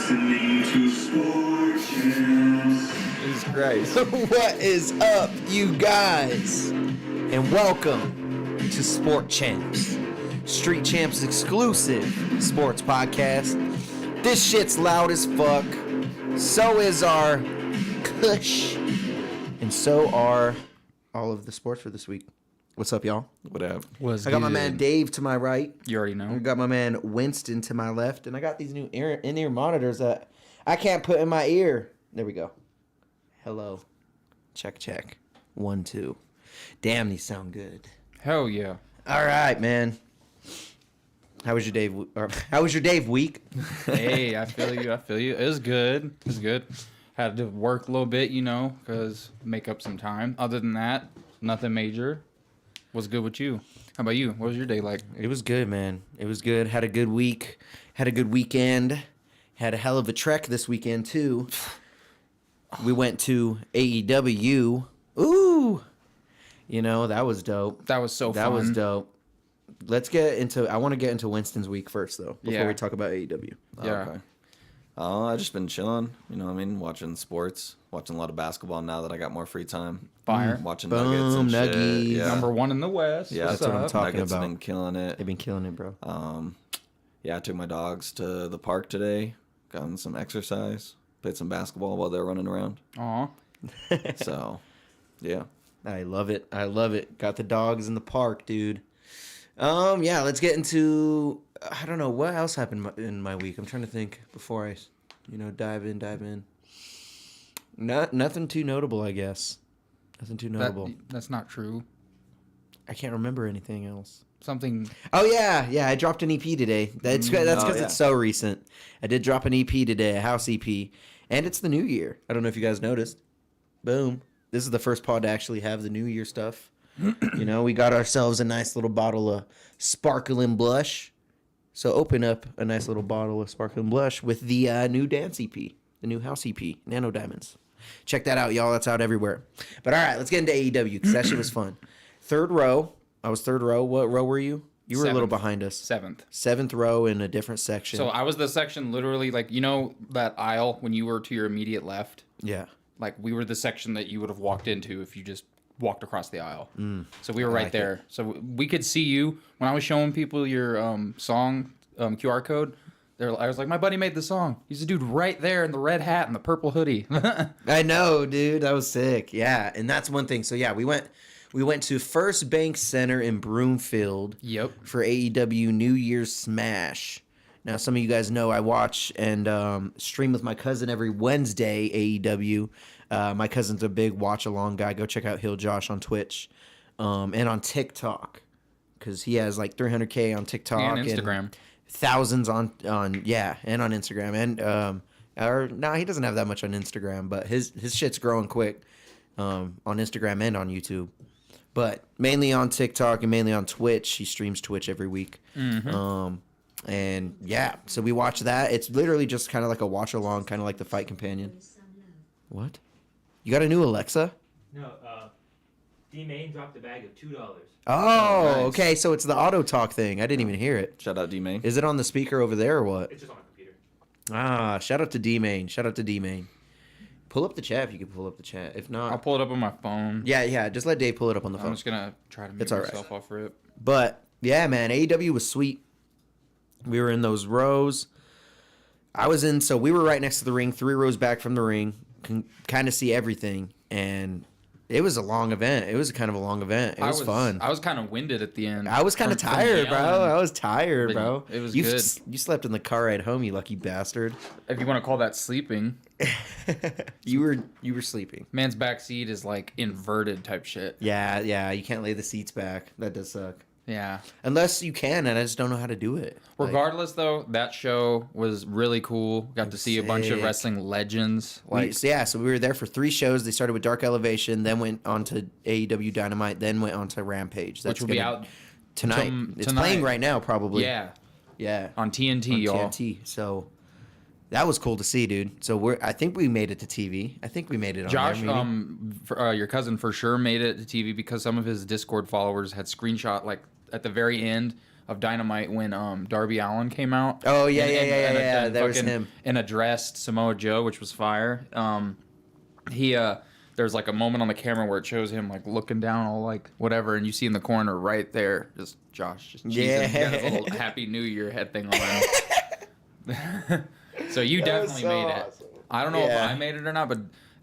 listening to Sport Champs. Jesus Christ. What is up, you guys? And welcome to Sport Champs, Street Champs exclusive sports podcast. This shit's loud as fuck. So is our Kush. And so are all of the sports for this week. What's up, y'all? What up? I got my man Dave to my right. You already know. I got my man Winston to my left. And I got these new in-ear monitors that I can't put in my ear. There we go. Hello. Check, check. 1, 2. Damn, these sound good. Hell yeah. All right, man. How was your Dave week? Hey, I feel you. It was good. Had to work a little bit, because make up some time. Other than that, nothing major. What's good with you? How about you? What was your day like? It was good, man. It was good. Had a good week. Had a good weekend. Had a hell of a trek this weekend, too. We went to AEW. Ooh. That was dope. That was so fun. That was dope. I want to get into Winston's week first, though, before we talk about AEW. Yeah. Okay. I've just been chilling, watching sports, watching a lot of basketball now that I got more free time. Fire. Watching Boom, Nuggets and shit. Nuggies. Yeah. Number one in the West. Yeah, That's what I'm talking Nuggets about. Been killing it. They've been killing it, bro. Yeah, I took my dogs to the park today, gotten some exercise, played some basketball while they were running around. Aw. So, yeah. I love it. Got the dogs in the park, dude. Yeah, let's get into, I don't know, what else happened in my week? I'm trying to think before I, dive in. Nothing too notable, I guess. Nothing too notable. That's not true. I can't remember anything else. Something. Oh, yeah, I dropped an EP today. That's because it's so recent. I did drop an EP today, a house EP, and it's the new year. I don't know if you guys noticed. Boom. This is the first pod to actually have the new year stuff. We got ourselves a nice little bottle of sparkling blush. So open up a nice little bottle of sparkling blush with the new dance EP, the new house EP, Nano Diamonds. Check that out, y'all. That's out everywhere. But all right, let's get into AEW because that shit was fun. Third row. I was third row. What row were you? You were a little behind us. Seventh row in a different section. So I was the section literally that aisle when you were to your immediate left? Yeah. Like we were the section that you would have walked into if you just walked across the aisle. So we were right there. So we could see you when I was showing people your song QR code. I was like, my buddy made the song. He's a dude right there in the red hat and the purple hoodie. I know, dude. That was sick. Yeah, and that's one thing. So yeah, we went to First Bank Center in Broomfield. Yep. For AEW New Year's Smash. Now, some of you guys know I watch and stream with my cousin every Wednesday, AEW. My cousin's a big watch-along guy. Go check out Hill Josh on Twitch and on TikTok because he has like 300K on TikTok. And Instagram. And thousands on and on Instagram. And he doesn't have that much on Instagram, but his shit's growing quick on Instagram and on YouTube. But mainly on TikTok and mainly on Twitch. He streams Twitch every week. Mm-hmm. And yeah, so we watch that. It's literally just kind of like a watch along, kind of like the Fight Companion. What? You got a new Alexa? No, D-Main dropped a bag of $2. Oh, nice. Okay. So it's the auto talk thing. I didn't even hear it. Shout out D-Main. Is it on the speaker over there or what? It's just on my computer. Shout out to D-Main. Pull up the chat if you can pull up the chat. If not, I'll pull it up on my phone. Yeah. Just let Dave pull it up on the phone. I'm just going to try to mute myself off for it. But yeah, man, AEW was sweet. We were in those rows. So we were right next to the ring, 3 rows back from the ring, can kind of see everything. And it was a long event. It was kind of a long event. It was fun. I was kind of winded at the end. I was kind of tired, bro. I was tired, bro. It was good. You slept in the car ride home, you lucky bastard. If you want to call that sleeping. You were sleeping. Man's back seat is like inverted type shit. Yeah. You can't lay the seats back. That does suck. Yeah. Unless you can, and I just don't know how to do it. Regardless, though, that show was really cool. Got to see a bunch of wrestling legends. So we were there for 3 shows. They started with Dark Elevation, then went on to AEW Dynamite, then went on to Rampage. Which will be out tonight. It's playing right now, probably. Yeah. On TNT, y'all. TNT. So that was cool to see, dude. So I think we made it to TV. I think we made it on Josh, there, your cousin for sure made it to TV because some of his Discord followers had screenshot at the very end of Dynamite when Darby Allin came out. Oh, yeah, And yeah. That was fucking- him. And addressed Samoa Joe, which was fire. There's like a moment on the camera where it shows him like looking down, all like whatever, and you see in the corner right there, just Josh, just cheesing. Yeah. He got his little Happy New Year head thing on. So you definitely made it. I don't know if I made it or not, but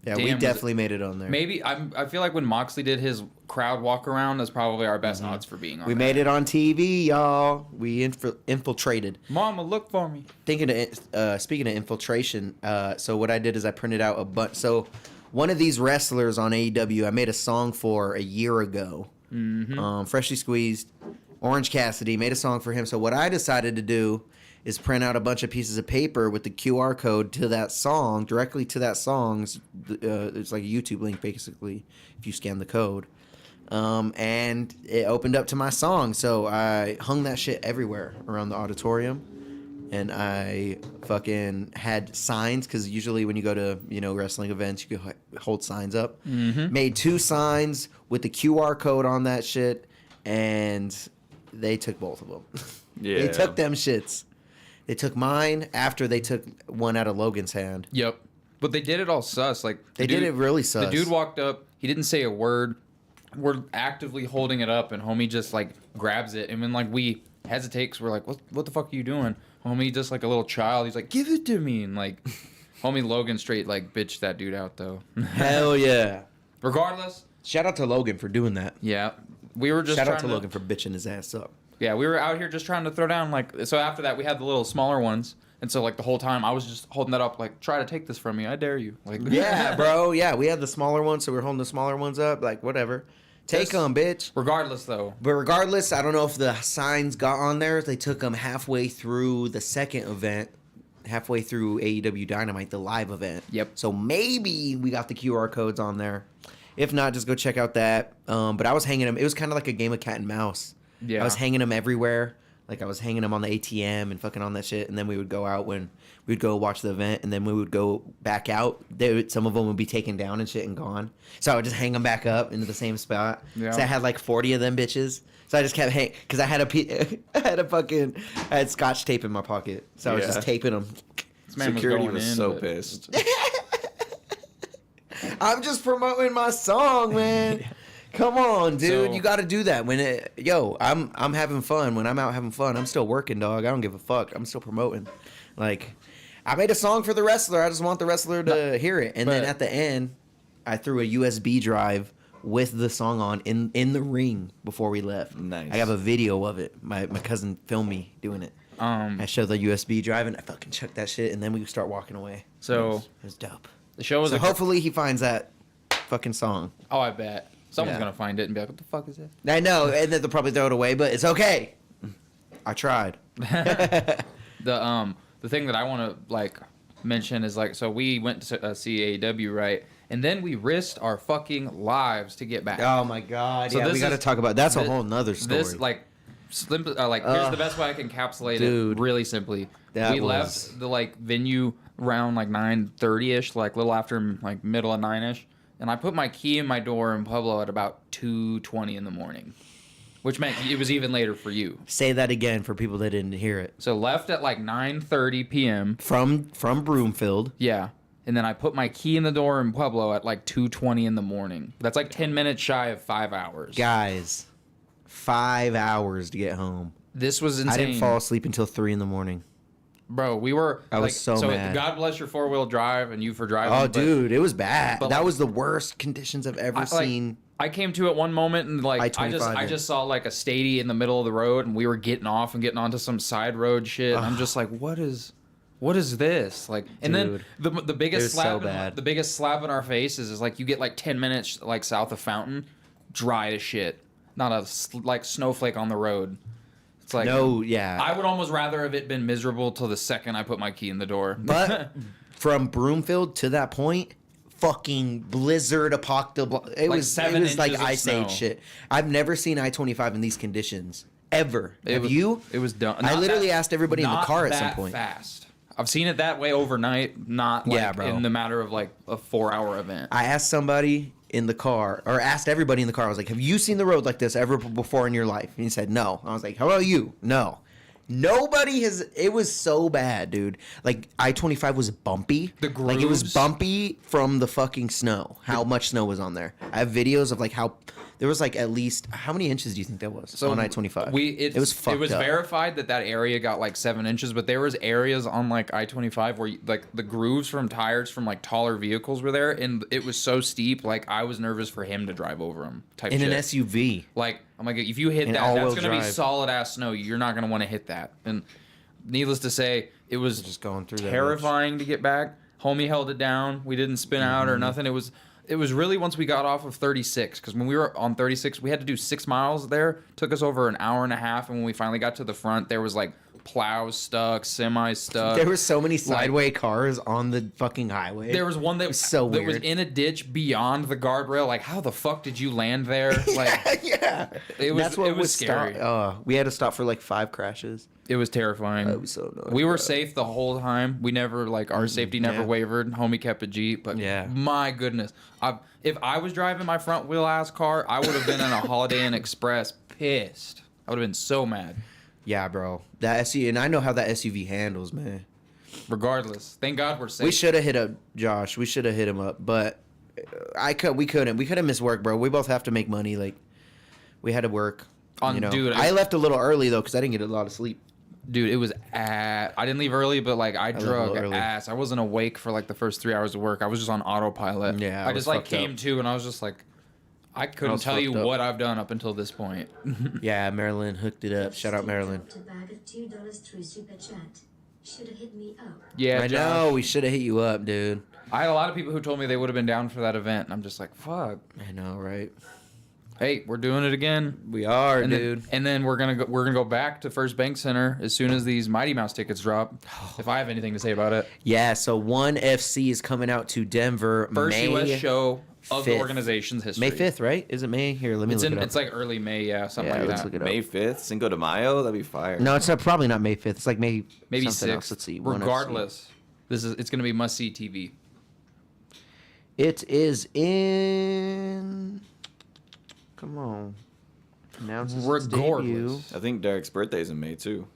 Yeah, damn, we was definitely made it on there. Maybe I feel like when Moxley did his crowd walk around, that's probably our best odds for being on. We made it on TV, y'all. We infiltrated. Mama, look for me. Speaking of infiltration, so what I did is I printed out a bunch. So one of these wrestlers on AEW, I made a song for a year ago. Freshly Squeezed, Orange Cassidy, made a song for him. So what I decided to do is print out a bunch of pieces of paper with the QR code to that song, directly to that song. It's like a YouTube link, basically, if you scan the code. And it opened up to my song. So I hung that shit everywhere around the auditorium. And I fucking had signs, because usually when you go to, wrestling events, you can hold signs up. Made 2 signs with the QR code on that shit, and they took both of them. Yeah. They took them shits. They took mine after they took one out of Logan's hand. Yep. But they did it all sus. Like They did it really sus. The dude walked up. He didn't say a word. We're actively holding it up, and homie just like grabs it, and then like we hesitate because we're like, what the fuck are you doing? Homie just like a little child. He's like, give it to me, and like, homie Logan straight like bitched that dude out though. Hell yeah. Regardless. Shout out to Logan for doing that. Yeah. We were just Shout out trying to Logan for bitching his ass up. Yeah, we were out here just trying to throw down, like, so after that, we had the little smaller ones, and so, like, the whole time, I was just holding that up, like, try to take this from me, I dare you. Like, Yeah, bro. Yeah, we had the smaller ones, so we're holding the smaller ones up. Like, whatever. Take them, bitch. Regardless, though. But regardless, I don't know if the signs got on there. They took them halfway through the second event, halfway through AEW Dynamite, the live event. Yep. So maybe we got the QR codes on there. If not, just go check out that. But I was hanging them. It was kind of like a game of cat and mouse. Yeah. I was hanging them everywhere. Like, I was hanging them on the ATM and fucking on that shit. And then we would go out when we'd go watch the event. And then we would go back out. Some of them would be taken down and shit and gone. So I would just hang them back up into the same spot. Yeah. So I had like 40 of them bitches. So I just kept hanging. Because I had scotch tape in my pocket. So I was Yeah. just taping them. This man Security was, was going in, so but- pissed. I'm just promoting my song, man. Come on, dude. So- You got to do that. I'm having fun. When I'm out having fun, I'm still working, dog. I don't give a fuck. I'm still promoting. Like, I made a song for the wrestler. I just want the wrestler to hear it. And then but- at the end, I threw a USB drive with the song on in the ring before we left. Nice. I have a video of it. My cousin filmed me doing it. I showed the USB drive and I fucking chucked that shit, and then we start walking away. So, It was dope. the show was So a... hopefully he finds that fucking song. Oh, I bet. Someone's Yeah. going to find it and be like, what the fuck is this? I know, and then they'll probably throw it away, but it's okay. I tried. The thing that I want to like mention is like, so we went to see AEW, right? And then we risked our fucking lives to get back. Oh my god! So Yeah, we this got to is- talk about that's a thi- whole nother story. This like here's the best way I can encapsulate dude. it really simply. That We was- left the like venue around like 9:30ish, like little after like middle of 9ish, and I put my key in my door in Pueblo at about 2:20 in the morning, which meant it was even later for you. Say that again for people that didn't hear it. So left at like 9:30 p.m. From Broomfield. Yeah. And then I put my key in the door in Pueblo at like 2:20 in the morning. That's like 10 minutes shy of 5 hours. Guys, 5 hours to get home. This was insane. I didn't fall asleep until 3 in the morning. Bro, we were I was so mad. God bless your four-wheel drive and you for driving. Oh, but dude, it was bad. but That like- was the worst conditions I've ever seen. I came to at one moment and like I I-25 just saw like a stady in the middle of the road and we were getting off and getting onto some side road shit. And I'm just like, what is this? Like, and Dude, then the it biggest was slap so in, bad. the biggest slap in our faces is like you get like 10 minutes like south of Fountain, dry as shit, not a like snowflake on the road. It's like No, yeah. I would almost rather have it been miserable till the second I put my key in the door. But from Broomfield to that point, fucking blizzard apocalypse. It Like was 7 like inches of ice snow. age shit. I've never seen I-25 in these conditions ever. It Have was, you? It was done. I literally asked everybody in the not car at some that point. Fast. I've seen it that way overnight, not like Yeah, bro. in the matter of like a 4-hour event. I asked somebody in the car, or asked everybody in the car. I was like, "Have you seen the road like this ever before in your life?" And he said, "No." I was like, "How about you?" No. Nobody has. It was so bad, dude. Like I-25 was bumpy. Like it was grooves. bumpy from the fucking snow. How much snow was on there? I have videos of like how there was like at least how many inches do you think that was on I-25? It was fucked It was up. verified that area got like 7 inches, but there was areas on like I-25 where like the grooves from tires from like taller vehicles were there, and it was so steep. Like I was nervous for him to drive over them. Type in shit. an SUV. Like I'm like, if you hit In that, all-wheel that's gonna be drive. solid ass snow. You're not gonna want to hit that. And needless to say, it was Just going through that terrifying to get back. Homie held it down. We didn't spin out or nothing. It was really once we got off of 36, because when we were on 36, we had to do 6 miles there. Took us over an hour and a half, and when we finally got to the front, there was like plows stuck, semis stuck. There were so many sideway cars on the fucking highway. There was one that was so that was weird. in a ditch beyond the guardrail. Like, how the fuck did you land there? Like, yeah. it was That's what it was scary. We had to stop for like 5 crashes. It was terrifying. That was so annoying. We were bro. safe the whole time. We never our safety never Yeah. wavered. Homie kept a Jeep, but Yeah. my goodness, if I was driving my front wheel ass car, I would have been in a Holiday Inn Express pissed. I would have been so mad. Yeah, bro. That SUV, and I know how that SUV handles, man. Regardless, thank God we're safe. We should have hit up Josh. We should have hit him up, but we couldn't. We could have missed work, bro. We both have to make money. Like, we had to work. Dude, I left a little early though because I didn't get a lot of sleep. Dude, it was I didn't leave early, but like I left a drug little early. ass. I wasn't awake for like the first 3 hours of work. I was just on autopilot. Yeah, I I just was like fucked came up. to, and I was just like, I couldn't was tell you fucked up. what I've done up until this point. Yeah, Marilyn hooked it up. Shout out Marilyn. A bag of $2 through Super Chat. Should have hit me up. Yeah, I Josh. know. We should have hit you up, dude. I had a lot of people who told me they would have been down for that event, and I'm just like, fuck. I know, right? Hey, we're doing it again. We are, And dude. then we're gonna go back to First Bank Center as soon as these Mighty Mouse tickets drop. If I have anything to say about it, Yeah, so One FC is coming out to Denver first May U.S. show of the 5th. organization's history. May 5th, right? Is it May? Here, let me look it up. It's like early May, yeah, something Yeah, like let's that. look it up. May 5th, Cinco de Mayo, that'd be fire. No, it's probably not May 5th. It's like May Maybe something 6. else. Let's see. One FC. Regardless, it's gonna be must see TV. It is in. Come on. Announces its debut. Regardless. I think Deryk's birthday's in May too.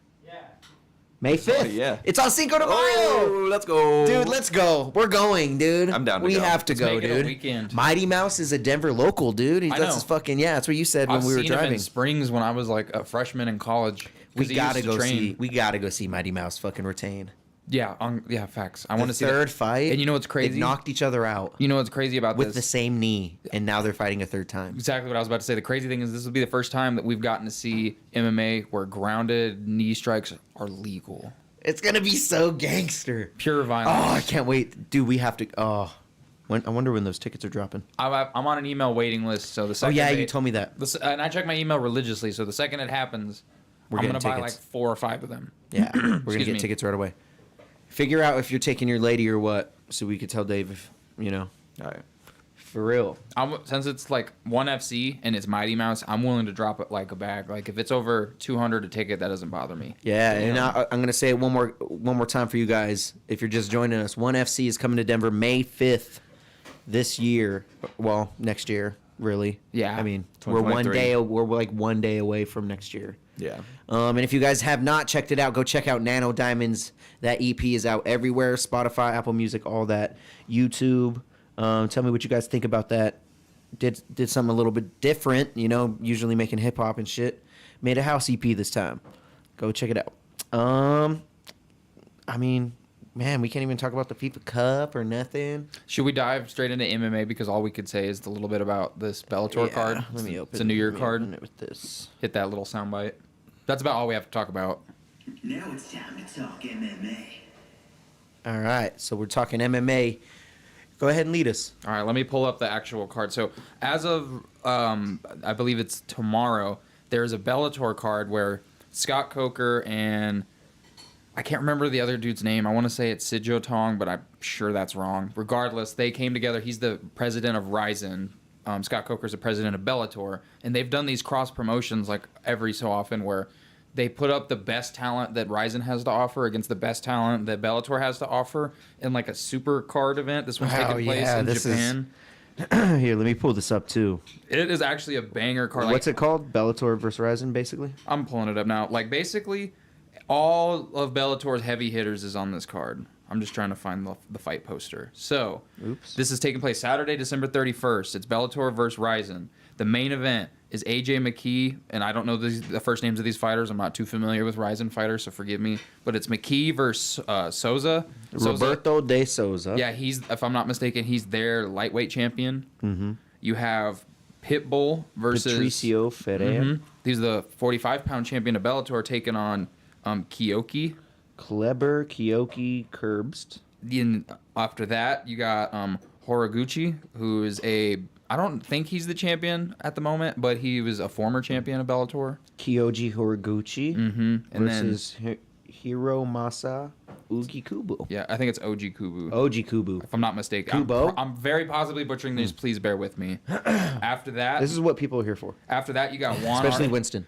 May 5th. Oh, yeah. It's on Cinco de Mayo. Oh, let's go. Dude, let's go. We're going, dude. I'm down to we go. have to Let's go, make it a dude. weekend. Mighty Mouse is a Denver local, dude. I That's know. his fucking that's what you said when I've we were seen him driving. in Springs when I was like a freshman in college. 'cause We he gotta used to go train. see. We gotta go see Mighty Mouse fucking retain. Yeah, facts. I The want to see third that. fight. And you know what's They crazy? knocked each other out You know what's crazy about with this? the same knee, and now they're fighting a third time. Exactly what I was about to say. The crazy thing is this will be the first time that we've gotten to see MMA where grounded knee strikes are legal. It's gonna be so gangster. Pure Oh, violence. I can't wait, dude. We have to. Oh, I wonder when those tickets are dropping. I'm on an email waiting list, so the second Yeah, they- you told me that. And I check my email religiously, so the second it happens, I'm getting gonna buy like tickets. 4 or 5 of them. Yeah, we're gonna Excuse get me. tickets right away. Figure out if you're taking your lady or what, so we could tell Dave if All right. for real. Since it's like one FC and it's Mighty Mouse, I'm willing to drop it like a bag. Like if it's over 200 a ticket, that doesn't bother me. Yeah, and I'm gonna say it one more time for you guys. If you're just joining us, One FC is coming to Denver May 5th this year. Well, next year, really. Yeah. I mean, we're 2023. we're like 1 day away from next year. Yeah. And if you guys have not checked it out, go check out Nano Diamonds. That EP is out everywhere: Spotify, Apple Music, all that. YouTube. Tell me what you guys think about that. Did something a little bit different, usually making hip hop and shit. Made a house EP this time. Go check it out. I mean, man, we can't even talk about the FIFA Cup or nothing. Should we dive straight into MMA because all we could say is a little bit about this Bellator card? Let me open It's a New Year let me card. open it with this. Hit that little soundbite. That's about all we have to talk about. Now it's time to talk MMA. All right, so we're talking MMA. Go ahead and lead us. All right, let me pull up the actual card. So as of, I believe it's tomorrow, there's a Bellator card where Scott Coker and I can't remember the other dude's name. I want to say it's Sijo Tong, but I'm sure that's wrong. Regardless, they came together. He's the president of Ryzen. Scott Coker's the president of Bellator. And they've done these cross promotions like every so often where they put up the best talent that Ryzen has to offer against the best talent that Bellator has to offer in like a super card event. This one's Wow, taking place yeah, in this is- Japan. Here, let me pull this up too. It is actually a banger card. What's it called? Bellator versus Ryzen, basically. I'm pulling it up now. Like, basically, all of Bellator's heavy hitters is on this card. I'm just trying to find the fight poster. So, this is taking place Saturday, December 31st. It's Bellator versus Ryzen. The main event is AJ McKee, and I don't know the first names of these fighters. I'm not too familiar with Ryzen fighters, so forgive me. But it's McKee versus Souza. Roberto de Souza. Yeah, if I'm not mistaken, he's their lightweight champion. Mm-hmm. You have Pitbull versus Patricio Ferreira. Mm-hmm. He's the 45-pound champion of Bellator, taking on Kyoki. Kleber Kyoki Curbst. Then after that, you got Horiguchi, who is I don't think he's the champion at the moment, but he was a former champion of Bellator. Kyoji Horiguchi versus then Hiromasa Ugikubu. Yeah, I think it's Oji Kubu. Oji Kubu. If I'm not mistaken. Kubo? I'm very possibly butchering these. Please bear with me. After that, This is what people are here for. After that, you got Juan. Especially Winston.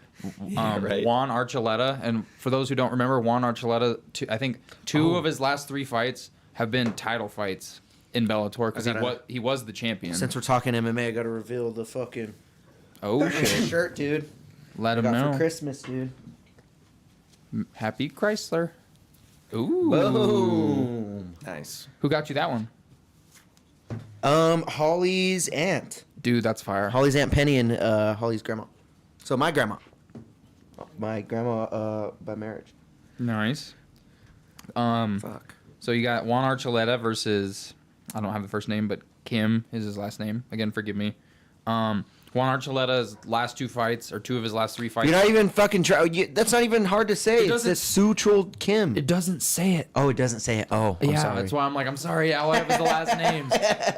right. Juan Archuleta, and for those who don't remember, Juan Archuleta, I think two of his last 3 fights have been title fights in Bellator because he was the champion. Since we're talking MMA, I gotta reveal the fucking shit! shirt, dude. Let him Got know. for Christmas, dude. Happy Chrysler. Ooh. Boom. Nice. Who got you that one? Holly's aunt. Dude, that's fire. Holly's aunt Penny and Holly's grandma. So my grandma. My grandma by marriage. Nice. Fuck. So you got Juan Archuleta versus, I don't have the first name, but Kim is his last name. Again, forgive me. Juan Archuleta's last 2 fights, or 2 of his last 3 fights. You're not even fucking that's not even hard to say. It's this Sutrul Kim. It doesn't say it. Oh, it doesn't say it. Oh, I'm Yeah, sorry. that's why I'm sorry. All I have is the last names.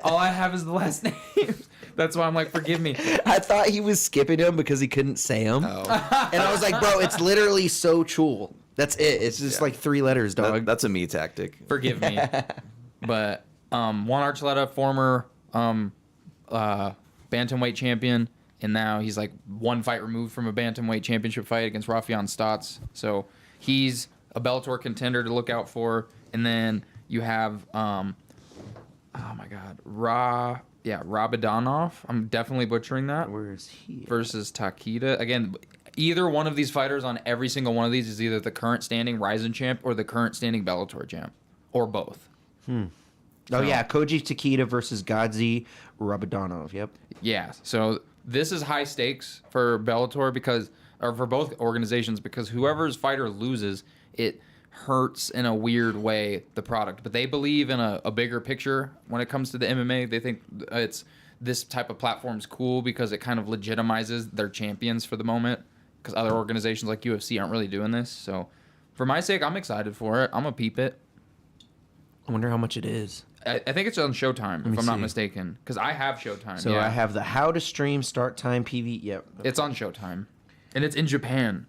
All I have is the last names. That's why I'm like, forgive me. I thought he was skipping him because he couldn't say them. Oh. And I was like, bro, it's literally Sochul. That's it. It's just like 3 letters, dog. That's a me tactic. Forgive me. But Juan Archuleta, former bantamweight champion, and now he's like 1 fight removed from a bantamweight championship fight against Rafion Stotts. So he's a Bellator contender to look out for. And then you have, oh my God, Rabadanov. I'm definitely butchering that. Where is he? Versus Takeda. Again, either one of these fighters on every single one of these is either the current standing Ryzen champ or the current standing Bellator champ. Or both. Oh, yeah. Koji Takeda versus Godzi Rabadanov. Yep. Yeah. So this is high stakes for Bellator or for both organizations, because whoever's fighter loses, it hurts in a weird way the product. But they believe in a bigger picture when it comes to the MMA. They think this type of platform's cool because it kind of legitimizes their champions for the moment, because other organizations like UFC aren't really doing this. So for my sake, I'm excited for it. I'm going to peep it. I wonder how much it is. I think it's on Showtime, if I'm not mistaken, because I have Showtime. So yeah. I have the how to stream start time PV. Yep. It's on Showtime, and it's in Japan.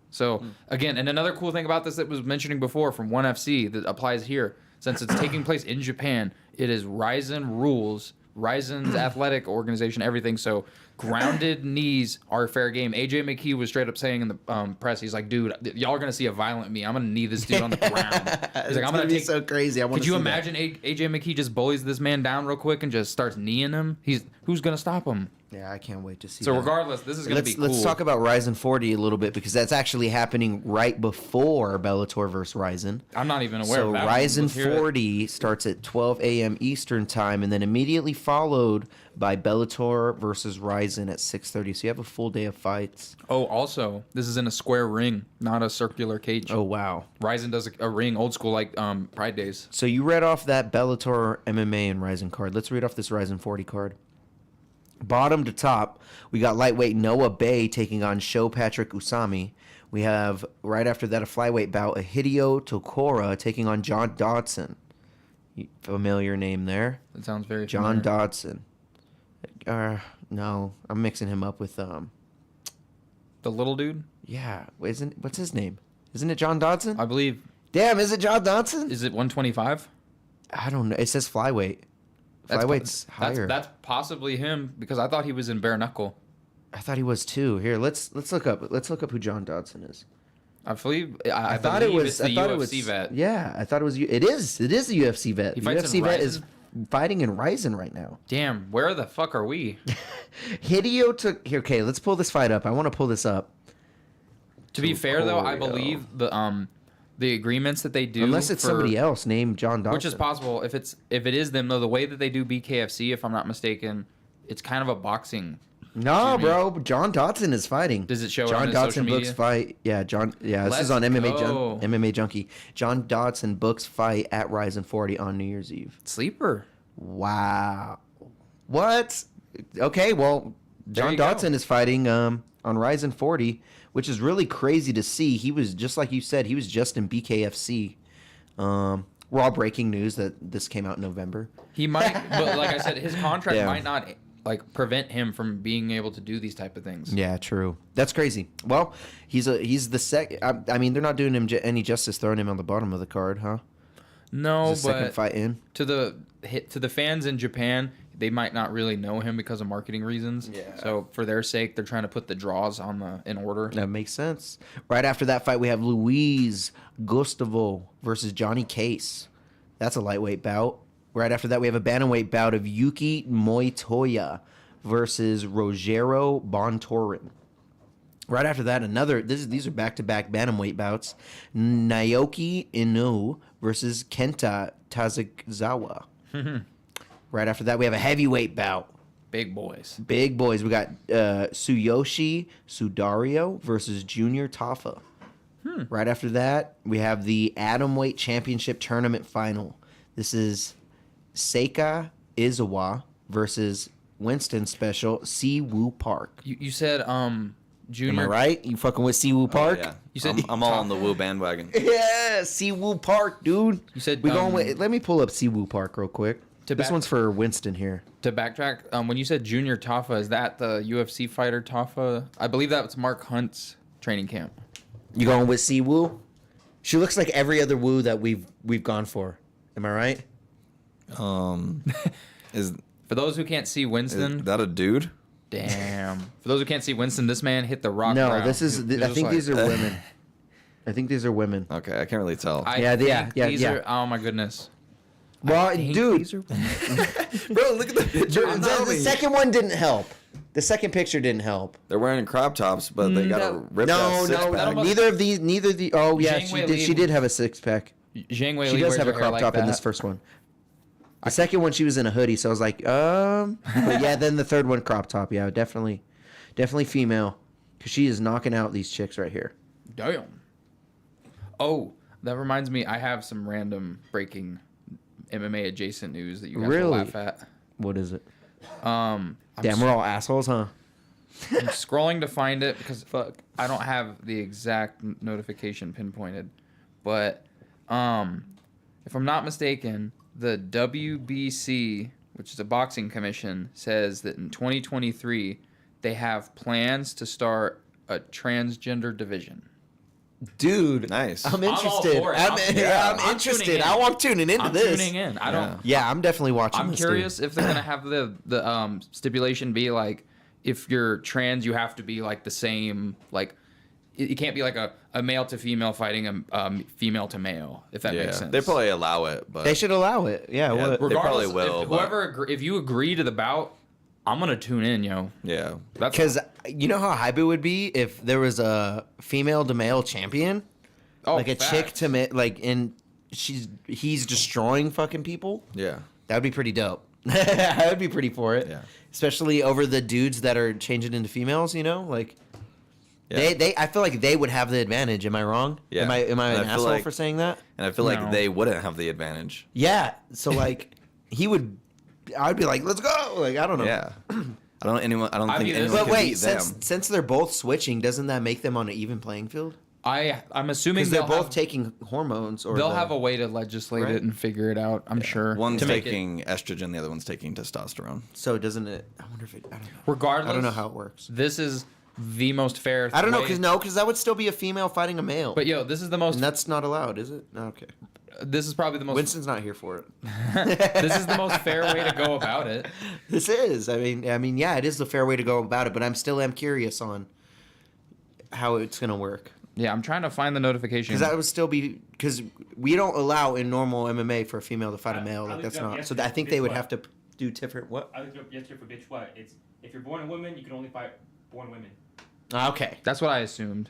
So again, and another cool thing about this that was mentioning before from ONE FC that applies here, since it's taking place in Japan, it is Ryzen rules, Ryzen's athletic organization, everything. So grounded knees are fair game. AJ McKee was straight up saying in the press, he's like, dude, y'all are gonna see a violent me. I'm gonna knee this dude on the ground. He's like, I'm gonna take. So crazy. Could you imagine AJ McKee just bullies this man down real quick and just starts kneeing him? Who's gonna stop him? Yeah, I can't wait to see. So that. regardless, this is gonna be cool. Let's talk about Ryzen 40 a little bit, because that's actually happening right before Bellator versus Ryzen. I'm not even aware So of that. Ryzen Let's hear it. 40 starts at 12 a.m. Eastern time, and then immediately followed by Bellator versus Ryzen at 6:30. So you have a full day of fights. Oh, also, this is in a square ring, not a circular cage. Oh wow! Ryzen does a ring, old school, like Pride Days. So you read off that Bellator MMA and Ryzen card. Let's read off this Ryzen 40 card. Bottom to top, we got lightweight Noah Bay taking on Sho Patrick Usami. We have, right after that, a flyweight bout, a Hideo Tokora taking on John Dodson. Familiar name there. That sounds very John familiar. Dodson. No, I'm mixing him up with The little dude? Yeah, what's his name? Isn't it John Dodson? I believe. Damn, is it John Dodson? Is it 125? I don't know. It says flyweight. Flyweight's higher. That's possibly him, because I thought he was in bare knuckle. I thought he was too. Here, let's look up who John Dodson is. I believe. I thought it was. It's the UFC vet. Yeah, I thought it was. It is a UFC vet. He fights UFC in vet Ryzen? is fighting in Ryzen right now. Damn, where the fuck are we? Hideo took here. Okay, let's pull this fight up. I want to pull this up. To be fair, though, I Choreo. believe the agreements that they do, Unless it's somebody else named John Dodson. which is possible. If it is them, though, the way that they do BKFC, if I'm not mistaken, it's kind of a boxing. No, Jimmy. bro. John Dodson is fighting. Does it show it John on his Dodson social books media? fight? Yeah, John. Yeah, this Let's is on go. MMA Junkie. John Dodson books fight at Ryzen 40 on New Year's Eve. Sleeper. Wow. What? Okay, well, There John you go. Dodson is fighting on Ryzen 40, which is really crazy to see. He was just like you said. He was just in BKFC. Raw breaking news that this came out in November. He might, but like I said, his contract Yeah. might not like prevent him from being able to do these type of things. Yeah, true. That's crazy. Well, he's the second. I mean, they're not doing him any justice throwing him on the bottom of the card, huh? No, He's the second but fight in. to the fans in Japan, they might not really know him because of marketing reasons. Yeah. So for their sake, they're trying to put the draws in order. That makes sense. Right after that fight, we have Luis Gustavo versus Johnny Case. That's a lightweight bout. Right after that, we have a bantamweight bout of Yuki Moitoya versus Rogero Bontorin. Right after that, these are back-to-back bantamweight bouts. Naoki Inoue versus Kenta Tazakizawa. Right after that, we have a heavyweight bout. Big boys. Big boys. We got Tsuyoshi Sudario versus Junior Tafa. Right after that, we have the Atomweight Championship Tournament Final. This is Seika Izawa versus Winston Special Siwoo Park. You said Am Junior. I right? You fucking with Siwoo Park? Oh, yeah. You said- I'm all on the Woo bandwagon. Yeah, Siwoo Park, dude. You said, we going with. Let me pull up Siwoo Park real quick. To This back- one's for Winston here. To backtrack, when you said Junior Tafa, is that the UFC fighter Tafa? I believe that's Mark Hunt's training camp. You going with Siwoo? She looks like every other Woo that we've gone for. Am I right? Is For those who can't see Winston, that a dude? damn. For those who can't see Winston, this man hit the rock. No, ground. this is. He was I just think like- these are women. I think these are women. Okay, I can't really tell. Yeah, yeah, these yeah. are. Oh my goodness. Well, I think dude, these are- Bro, look at the picture. the second one didn't help. The second picture didn't help. They're wearing crop tops, but they got a that- ripped No, ass no, six-pack. almost- neither of these. Oh yeah, Zhang she Wei did. Li- She did have a six pack. Zhang Wei She Li does wears have a her hair crop like top in that. this first one. The second one, she was in a hoodie, so I was like, But yeah, then the third one, crop top. Yeah, definitely female, because she is knocking out these chicks right here. Damn. Oh, that reminds me. I have some random breaking MMA adjacent news that you guys will Really? laugh at. What is it? I'm Damn, we're all assholes, huh? I'm scrolling to find it because I don't have the exact notification pinpointed, but if I'm not mistaken, the WBC, which is a boxing commission, says that in 2023 they have plans to start a transgender division. Dude, Nice. I'm all interested. for it. I'm I'm interested. tuning in. I'm tuning into I'm this. tuning in. I don't. Yeah, I'm definitely watching. I'm this, curious if they're gonna have the stipulation be like, if you're trans, you have to be like the same, like it can't be like a male to female fighting a female to male, if that Yeah, makes sense. they probably allow it, but They should allow it. Yeah. Yeah, what? they probably Regardless, will, If, but- if you agree to the bout, I'm gonna tune in, yo. yeah. That's Because you know how hype it would be if there was a female to male champion, like a chick facts. to and he's destroying fucking people. Yeah. That would be pretty dope. I would be pretty for it. Yeah. Especially over the dudes that are changing into females. You know, like Yeah. they. I feel like they would have the advantage. Am I wrong? Yeah. Am I And I an feel asshole like- for saying that? And I feel No. like they wouldn't have the advantage. Yeah. So like he would. I'd be like, let's go. Like I don't know. Yeah. I don't think I'd anyone be this- But can wait, beat them. since they're both switching, doesn't that make them on an even playing field? I'm assuming Because they're they'll both have, taking hormones, or they'll the- have a way to legislate Right. it and figure it out. I'm sure. One's to make it- taking estrogen, the other one's taking testosterone. So doesn't it? I wonder if it. I don't know. regardless. I don't know how it works. This is the most fair. I don't know way- because that would still be a female fighting a male. But yo, this is the most. and that's not allowed, is it? No, okay. This is probably the most. Winston's not here for it. This is the most fair way to go about it. This is. I mean, yeah, it is the fair way to go about it. But I'm curious on how it's gonna work. Yeah, I'm trying to find the notification. Because that would still be because we don't allow in normal MMA for a female to fight a male. I Like that's looked up not. So yesterday I think for they bitch would what? have to do different. What? I looked up yesterday for bitch what? It's if you're born a woman, you can only fight born women. Okay. That's what I assumed.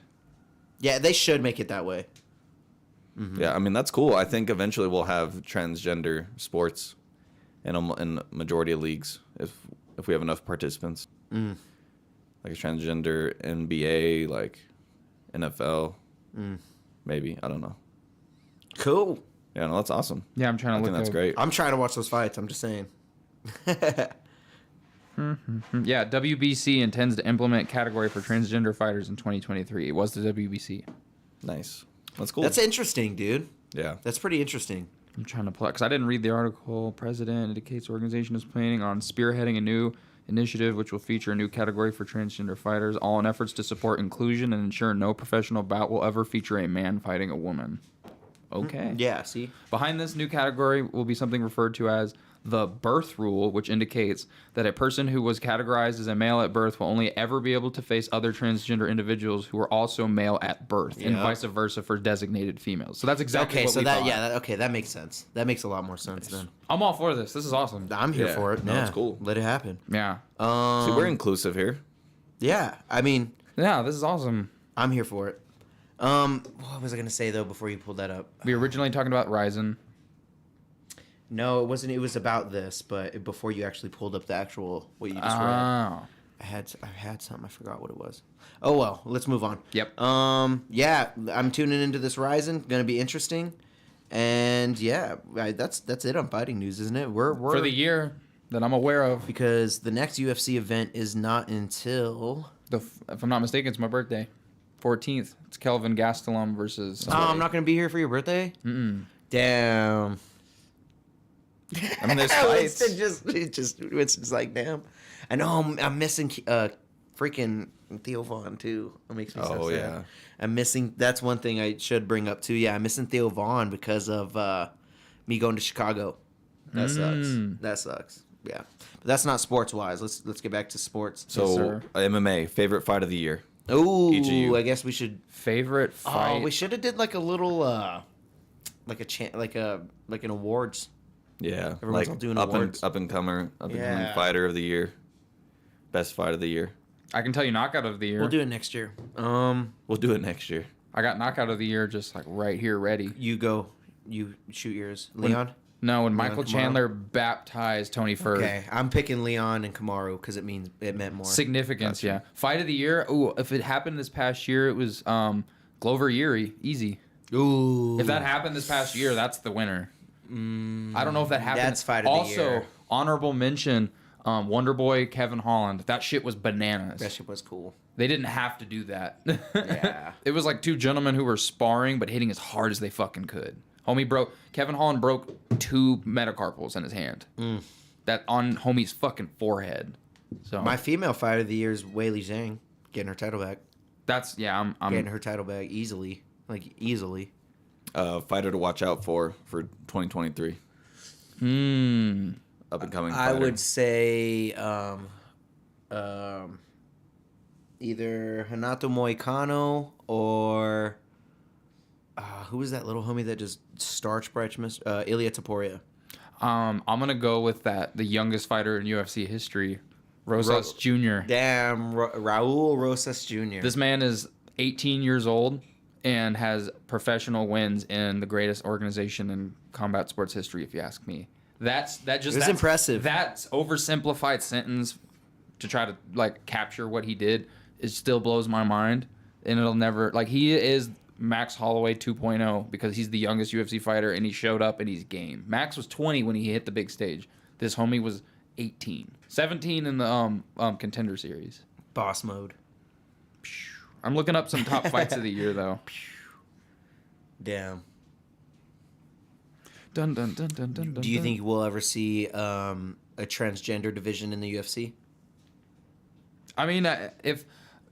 Yeah, they should make it that way. Yeah, I mean that's cool. I think eventually we'll have transgender sports in majority of leagues if we have enough participants. Like a transgender NBA, like NFL, maybe. I don't know. Cool. Yeah, no, that's awesome. Yeah, I'm trying to I look. think that's up. great. I'm trying to watch those fights. I'm just saying. Yeah, WBC intends to implement category for transgender fighters in 2023. It was the WBC. Nice. That's cool. That's interesting, dude. Yeah. That's pretty interesting. I'm trying to pull because I didn't read the article. President indicates organization is planning on spearheading a new initiative which will feature a new category for transgender fighters, all in efforts to support inclusion and ensure no professional bout will ever feature a man fighting a woman. Okay. Yeah. See. Behind this new category will be something referred to as the birth rule, which indicates that a person who was categorized as a male at birth will only ever be able to face other transgender individuals who are also male at birth, and Yeah. vice versa for designated females. So that's exactly Okay. what So we that thought. okay, that makes sense. That makes a lot more sense then. I'm all for this. This is awesome. I'm here Yeah. for it. No, Yeah. it's cool. Let it happen. Yeah. See, we're inclusive here. Yeah. I mean, Yeah, this is awesome. I'm here for it. What was I gonna say though before you pulled that up? We were originally talking about Ryzen. No, it wasn't. It was about this, but before you actually pulled up the actual what you just read, Oh. I had something. I forgot what it was. Oh well, let's move on. Yep. Yeah, I'm tuning into this Ryzen. Gonna be interesting, and yeah, that's it on fighting news, isn't it? We're For the year that I'm aware of, because the next UFC event is not until. if I'm not mistaken, it's my birthday. 14th. It's Kelvin Gastelum versus. Oh, I'm not gonna be here for your birthday. Damn. I mean, there's fights. It's just like damn. I know I'm missing freaking Theo Vaughn too. It makes me so Oh, sad. yeah. I'm missing. That's one thing I should bring up too. Yeah, I'm missing Theo Vaughn because of me going to Chicago. That sucks. That sucks. Yeah, but that's not sports wise. Let's get back to sports. So sir. MMA favorite fight of the year. Oh, Each of you. I guess we should. Favorite fight. Oh, we should have did like a little like an awards. Yeah, Everyone's like all doing up awards. and coming Yeah. fighter of the year, best fight of the year. I can tell you knockout of the year. We'll do it next year. We'll do it next year. I got knockout of the year just like right here ready. You go. You shoot yours, Leon. No, when Michael Kamaru? Chandler baptized Tony Furr. Okay, I'm picking Leon and Kamaru because it meant more. Significance, yeah. Fight of the year. Ooh, if it happened this past year, it was Glover Erie. Easy. Ooh. If that happened this past year, that's the winner. I don't know if that happened. That's fight of the also, year. honorable mention, Wonder Boy Kevin Holland. That shit was bananas. That shit was cool. They didn't have to do that. Yeah. It was like two gentlemen who were sparring but hitting as hard as they fucking could. Kevin Holland broke 2 metacarpals in his hand. That on homie's fucking forehead. So My female fighter of the year is Weili Zhang getting her title back. that's I'm Getting her title back easily, easily. Fighter to watch out for 2023. Up and coming. I fighter. would say either Hanato Moicano or who was that little homie that just starch Breitman? Ilya Taporia. I'm gonna go with the youngest fighter in UFC history, Rosas Jr. Damn, Raul Rosas Jr. This man is 18 years old and has professional wins in the greatest organization in combat sports history, if you ask me. That's impressive. That's oversimplified sentence to try to like capture what he did. It still blows my mind, and it'll never he is Max Holloway 2.0 because he's the youngest UFC fighter and he showed up and he's game. Max was 20 when he hit the big stage. This homie was 18, 17 in the contender series. Boss mode. I'm looking up some top fights of the year though. Damn. Dun, dun, dun, dun, dun, dun, Do you dun. think we'll ever see a transgender division in the UFC? I mean, if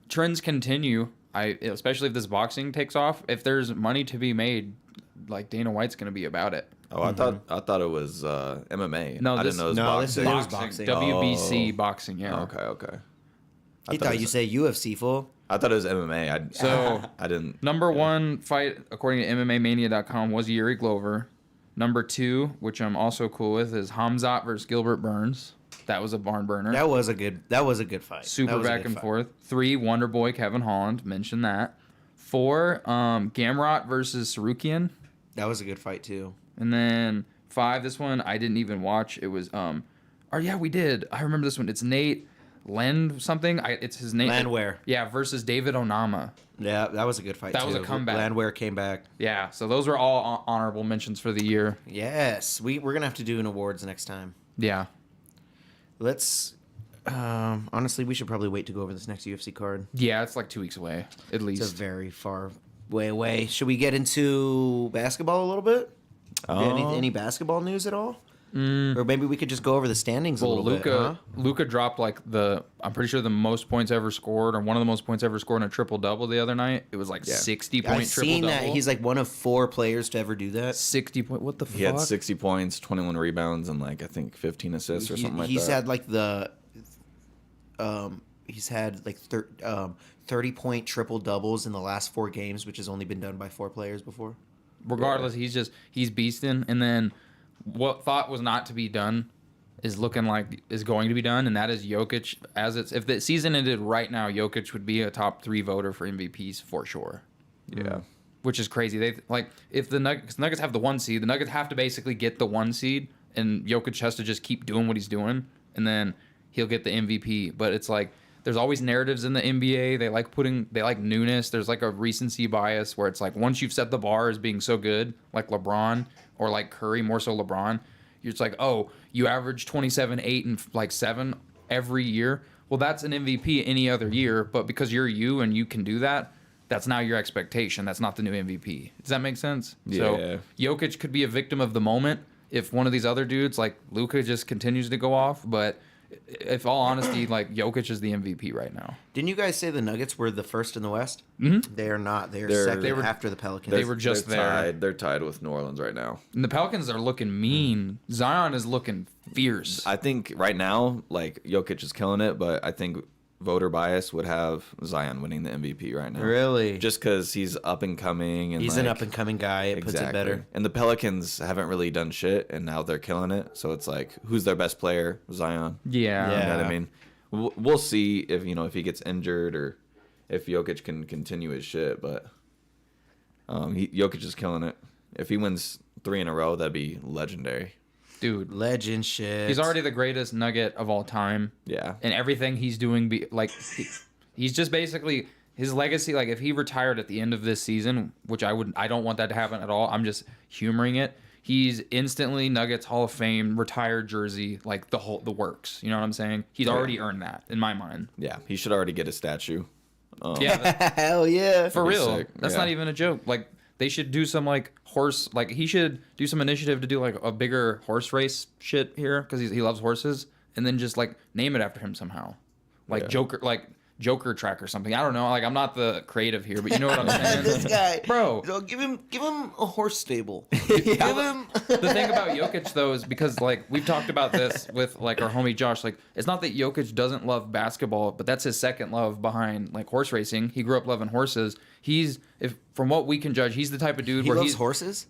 trends continue, especially if this boxing takes off, if there's money to be made, like Dana White's gonna be about it. Oh, I thought it was MMA. No, I this- didn't know it was no, boxing. this is boxing. WBC Oh. boxing, yeah. Okay. He thought you say UFC, fool. I thought it was MMA. So I didn't. Number one fight, according to MMAmania.com, was Yuri Glover. Number 2, which I'm also cool with, is Hamzat versus Gilbert Burns. That was a barn burner. That was a good fight. Super That was a back good and fight. forth. 3, Wonder Boy Kevin Holland. Mentioned that. 4, Gamrot versus Sarukian. That was a good fight too. And then 5, this one I didn't even watch. It was we did. I remember this one. It's Nate Len something. It's his name. Landwehr. Yeah, versus David Onama. Yeah, that was a good fight That too. was a comeback. Landwehr came back. Yeah, so those were all honorable mentions for the year. Yes, we're gonna have to do an awards next time. Yeah. Let's. Honestly, we should probably wait to go over this next UFC card. Yeah, it's like 2 weeks away, at It's a least. very far way away. Should we get into basketball a little bit? Any basketball news at all? Or maybe we could just go over the standings a Well, little bit. Huh? Luka dropped like I'm pretty sure the most points ever scored, or one of the most points ever scored in a triple double the other night. It was like 60 point I've triple seen double. that he's like one of 4 players to ever do that. 60 point. What the fuck? He had 60 points, 21 rebounds, and like I think 15 assists or something like that. He's had like he's had like 30-point triple doubles in the last 4 games, which has only been done by 4 players before. Regardless, he's beasting. And then what thought was not to be done is looking like is going to be done, and that is Jokic. If the season ended right now, Jokic would be a top 3 voter for MVPs for sure. Yeah. Which is crazy. They like if the Nuggets have the 1 seed, the Nuggets have to basically get the 1 seed, and Jokic has to just keep doing what he's doing, and then he'll get the MVP. But it's like there's always narratives in the NBA. They like newness. There's like a recency bias where it's like once you've set the bar as being so good, like LeBron or like Curry, more so LeBron, you're just like, oh, you average 27, 8, and like 7 every year. Well, that's an MVP any other year, but because you're you and you can do that, that's now your expectation. That's not the new MVP. Does that make sense? Yeah. So Jokic could be a victim of the moment if one of these other dudes like Luka just continues to go off, but if all honesty, like Jokic is the MVP right now. Didn't you guys say the Nuggets were the first in the West? Mm-hmm. They are not. They're second after the Pelicans. They were just they're there. tied. They're tied with New Orleans right now. And the Pelicans are looking mean. Zion is looking fierce. I think right now, like Jokic is killing it, but I think voter bias would have Zion winning the MVP right now. Really? Just because he's up and coming, and He's an up and coming guy. It puts it better. And the Pelicans haven't really done shit, and now they're killing it. So it's like, who's their best player? Zion. Yeah. You know what I mean? We'll see if he gets injured or if Jokic can continue his shit. But Jokic is killing it. If he wins 3 in a row, that'd be legendary. Dude, Legend shit. he's already the greatest Nugget of all time. Yeah. And everything he's doing, he's just basically his legacy. Like if he retired at the end of this season, which I don't want that to happen at all. I'm just humoring it. He's instantly Nuggets Hall of Fame retired jersey, like the works. You know what I'm saying? He's already earned that in my mind. Yeah. He should already get a statue. Yeah, Hell yeah. for be real. sick. That's Yeah. not even a joke. Like they should do some like horse. Like he should do some initiative to do like a bigger horse race shit here because he loves horses, and then just like name it after him somehow, like Joker track or something. I don't know. Like I'm not the creative here, but you know what I'm saying. This guy, Bro. So give him a horse stable. Give him. The thing about Jokic though is because like we've talked about this with like our homie Josh. Like it's not that Jokic doesn't love basketball, but that's his second love behind like horse racing. He grew up loving horses. From what we can judge, he's the type of dude He where loves horses.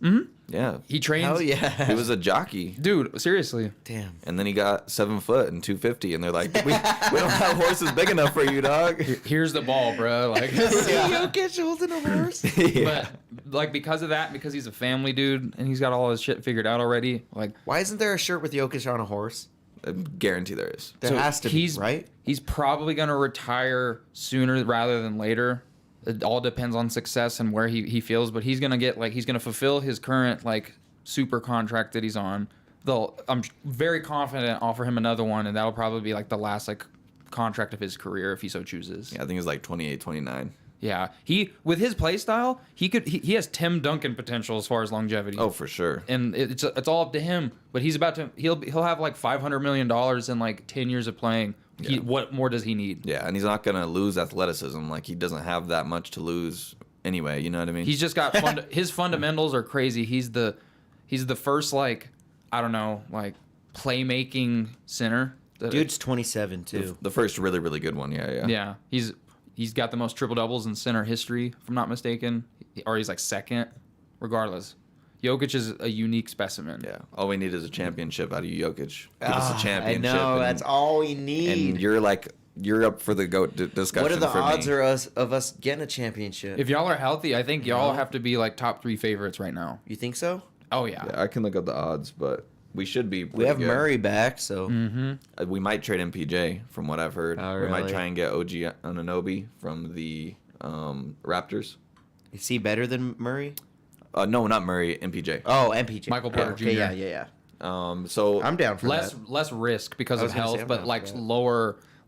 Yeah. he trains. Hell yeah. He was a jockey. Dude, seriously. Damn. And then he got 7 foot and 250, and they're like, we don't have horses big enough for you, dog. Here's the ball, bro. Like, Jokic holding a horse. but like because of that, because he's a family dude and he's got all his shit figured out already. Like, Why isn't there a shirt with Jokic on a horse? I guarantee there is. There has to be, he's right? He's probably gonna retire sooner rather than later. It all depends on success and where he feels, but he's gonna fulfill his current like super contract that he's on. I'm very confident offer him another one, and that'll probably be like the last like contract of his career if he so chooses. Yeah, I think it's like 28, 29. Yeah, he with his play style, he has Tim Duncan potential as far as longevity. Oh, for sure. And it's all up to him. But he'll have like $500 million in like 10 years of playing. What more does he need? Yeah, and he's not going to lose athleticism. Like, he doesn't have that much to lose anyway, you know what I mean? He's just got his fundamentals are crazy. He's the first like I don't know like playmaking center. Dude's 27 too. the first really, really good one, yeah. Yeah, He's got the most triple doubles in center history, if I'm not mistaken, or he's like second. Regardless, Jokic is a unique specimen. Yeah. All we need is a championship out of you, Jokic. Give us a I championship. know, and, that's all we need. And you're up for the GOAT discussion. What are the for odds me. of us getting a championship? If y'all are healthy, I think y'all have to be like top 3 favorites right now. You think so? Oh yeah. Yeah, I can look up the odds, but we should be. We have good. Murray back, so We might trade MPJ, from what I've heard. Oh, We might really? try and get OG Anunoby from the Raptors. is he better than Murray? No, not Murray. MPJ. Oh, MPJ. Michael Porter Okay, Jr. yeah. So I'm down for that. Less risk because I of was gonna say health, I'm but down like for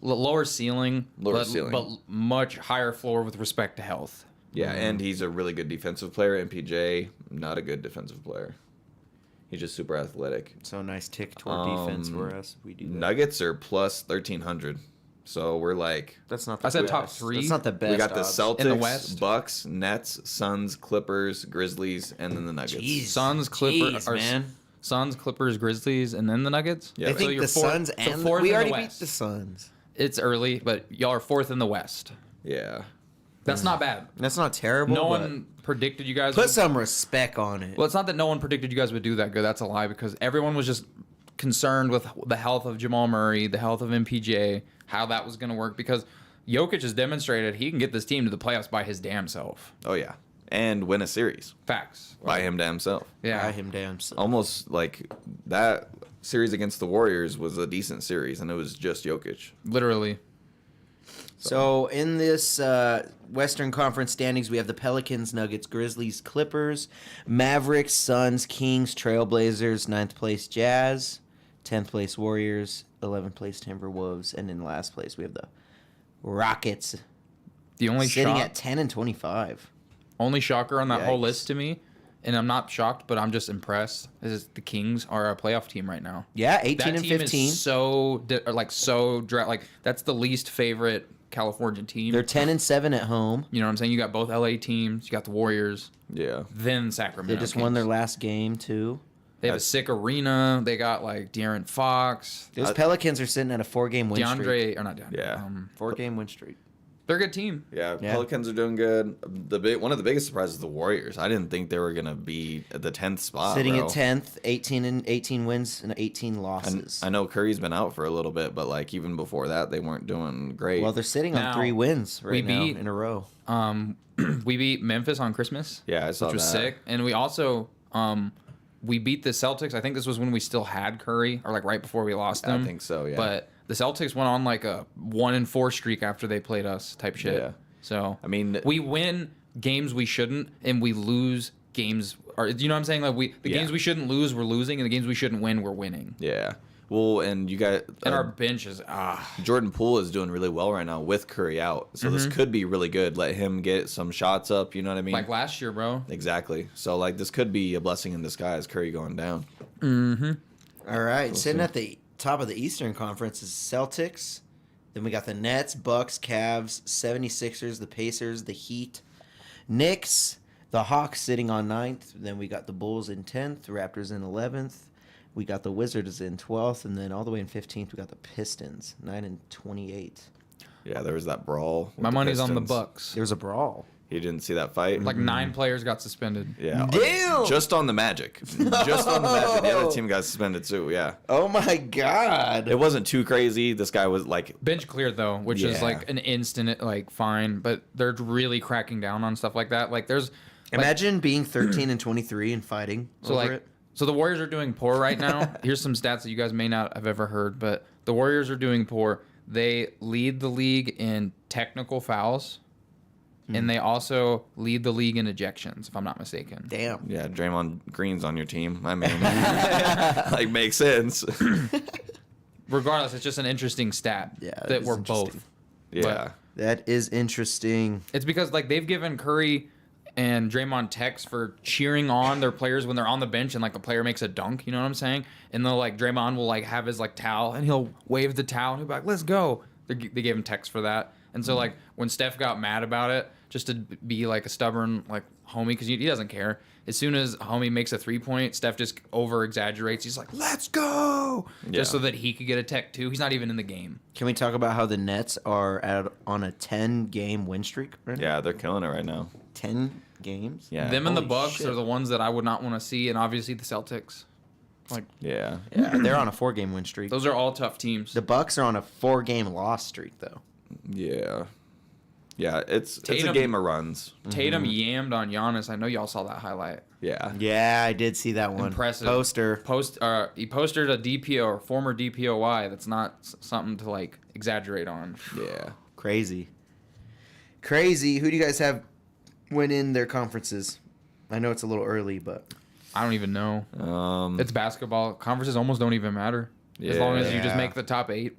that. lower ceiling, Lower ceiling. but much higher floor with respect to health. Yeah, and he's a really good defensive player. MPJ, not a good defensive player. He's just super athletic. So nice tick toward defense for us. We do that. Nuggets are plus 1,300. So we're like, That's not. The I said best. top 3. That's not the best. we got the odds. Celtics, In the West. Bucks, Nets, Suns, Clippers, Grizzlies, and then the Nuggets. Jeez. Suns, Clippers, Jeez, man. Suns, Clippers, Grizzlies, and then the Nuggets. Yeah, I think you're the Suns and fourth we in the already beat West. the Suns. It's early, but y'all are 4th in the West. Yeah. That's not bad. That's not terrible. No but one predicted you guys. put would- some respect on it. Well, it's not that no one predicted you guys would do that good. That's a lie because everyone was just concerned with the health of Jamal Murray, the health of MPJ, how that was going to work because Jokic has demonstrated he can get this team to the playoffs by his damn self. Oh, yeah. And win a series Facts. by him damn self. Yeah. Buy him damn. So. Almost like that series against the Warriors was a decent series, and it was just Jokic. Literally. So in this Western Conference standings, we have the Pelicans, Nuggets, Grizzlies, Clippers, Mavericks, Suns, Kings, Trailblazers, 9th place Jazz, 10th place Warriors, 11th place Timberwolves, and in last place we have the Rockets The only sitting shock, at 10 and 25. only shocker on that whole Yikes. list to me, and I'm not shocked, but I'm just impressed, is the Kings are a playoff team right now. Yeah, 18 That and team 15. is that's the least favorite California team. They're 10 and 7 at home. You know what I'm saying? You got both LA teams. You got the Warriors. Yeah. Then Sacramento. They just won Kings. their last game too. They have a sick arena. They got like De'Aaron Fox, Those Pelicans are sitting at a 4-game win streak. DeAndre, or not DeAndre. Yeah. 4-game win streak. They're a good team. Yeah, Yeah. Pelicans are doing good. One of the biggest surprises is the Warriors. I didn't think they were gonna be at the 10th spot. Sitting bro. at 10th, 18 wins and 18 losses. I know Curry's been out for a little bit, but like even before that, they weren't doing great. Well, they're sitting on Now, 3 wins right we now beat- in a row. We beat Memphis on Christmas. Yeah, I saw which was that. sick. And we also we beat the Celtics. I think this was when we still had Curry, or like right before we lost I them. think so, yeah. But the Celtics went on like a 1-4 streak after they played us, type shit. Yeah. So I mean- we win games we shouldn't, and we lose games. Or you know what I'm saying? Like Yeah. games we shouldn't lose, we're losing, and the games we shouldn't win, we're winning. Yeah. Well, and you got And our bench is Jordan Poole is doing really well right now with Curry out, so this could be really good. Let him get some shots up. You know what I mean? like last year, bro. Exactly. So like this could be a blessing in disguise. Curry going down. All right, sitting at the top of the Eastern Conference is Celtics. Then we got the Nets, Bucks, Cavs, 76ers, the Pacers, the Heat, Knicks, the Hawks sitting on 9th. Then we got the Bulls in 10th, the Raptors in 11th. We got the Wizards in 12th, and then all the way in 15th we got the Pistons, 9 and 28. Yeah, there was that brawl. with My the money's on the Pistons. Bucks. There was a brawl. You didn't see that fight? Like 9 players got suspended. Yeah. Damn! Just on the Magic. Just on the Magic. The other team got suspended too. Yeah. Oh my God! It wasn't too crazy. This guy was like, Bench cleared though, which is Yeah. like an instant like fine, but they're really cracking down on stuff like that. Like there's Imagine being 13 and 23 and fighting so over like it. so the Warriors are doing poor right now. Here's some stats that you guys may not have ever heard, but the Warriors are doing poor. They lead the league in technical fouls, and they also lead the league in ejections, if I'm not mistaken. Damn. yeah, Draymond Green's on your team. I mean, like makes sense. Regardless, it's just an interesting stat Yeah, that that is we're interesting. both. Yeah. That is interesting. It's because like they've given Curry and Draymond texts for cheering on their players when they're on the bench and like a player makes a dunk, you know what I'm saying? And they'll like Draymond will like have his like towel and he'll wave the towel and he'll be like, "Let's go." They gave him text for that. And so like when Steph got mad about it, just to be like a stubborn like homie, because he doesn't care. As soon as homie makes a 3-point, Steph just over exaggerates. He's like, "Let's go!" Just so that he could get a tech too. He's not even in the game. Can we talk about how the Nets are on a 10-game win streak right now? Yeah, they're killing it right now. 10 games? Yeah. Them and the Holy Bucks shit. are the ones that I would not want to see, and obviously the Celtics. Like Yeah. Yeah, they're on a 4-game win streak. those are all tough teams. The Bucks are on a 4-game loss streak, though. Yeah. Yeah, it's a Tatum- game of runs. Tatum yammed on Giannis. I know y'all saw that highlight. Yeah. Yeah, I did see that one. Impressive. Poster. He posted a DPO or former DPOY. That's not something to like exaggerate on. Yeah. Crazy. Crazy. Who do you guys have win in their conferences? I know it's a little early, but I don't even know. It's basketball. Conferences almost don't even matter. As long as you just Yeah. make the top 8.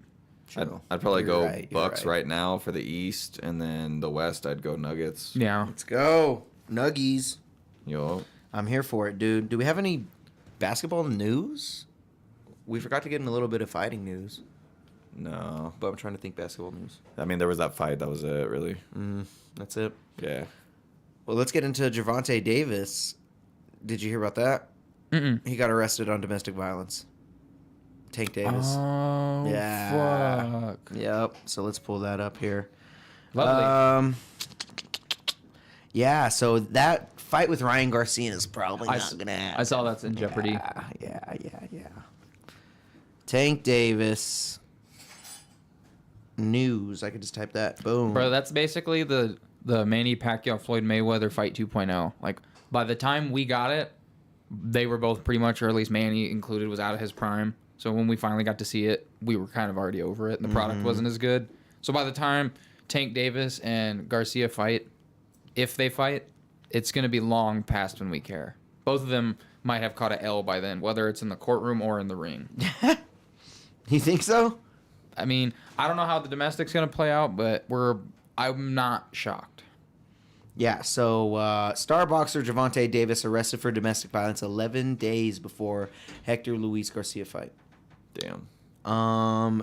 I'd probably You're go right, you're Bucks right. right now for the East, and then the West I'd go Nuggets. Yeah. let's go. Nuggies. Yo. I'm here for it, dude. Do we have any basketball news? We forgot to get in a little bit of fighting news, No. but I'm trying to think basketball news. I mean, there was that fight. That was it, really. That's it. Yeah. Well, let's get into Gervonta Davis. Did you hear about that? Mm-mm. He got arrested on domestic violence. Tank Davis. Oh, Yeah. fuck. Yep. So let's pull that up here. Lovely. Yeah. So that fight with Ryan Garcia is probably not gonna happen. I saw that's in jeopardy. Yeah. Tank Davis. News. I could just type that. Boom. Bro, that's basically the Manny Pacquiao Floyd Mayweather fight 2.0. Like by the time we got it, they were both pretty much, or at least Manny included, was out of his prime. So when we finally got to see it, we were kind of already over it, and the product wasn't as good. So by the time Tank Davis and Garcia fight, if they fight, it's going to be long past when we care. Both of them might have caught a L by then, whether it's in the courtroom or in the ring. You think so? I mean, I don't know how the domestic's going to play out, but I'm not shocked. Yeah, so star boxer Gervonta Davis arrested for domestic violence 11 days before Hector Luis Garcia fight. Damn.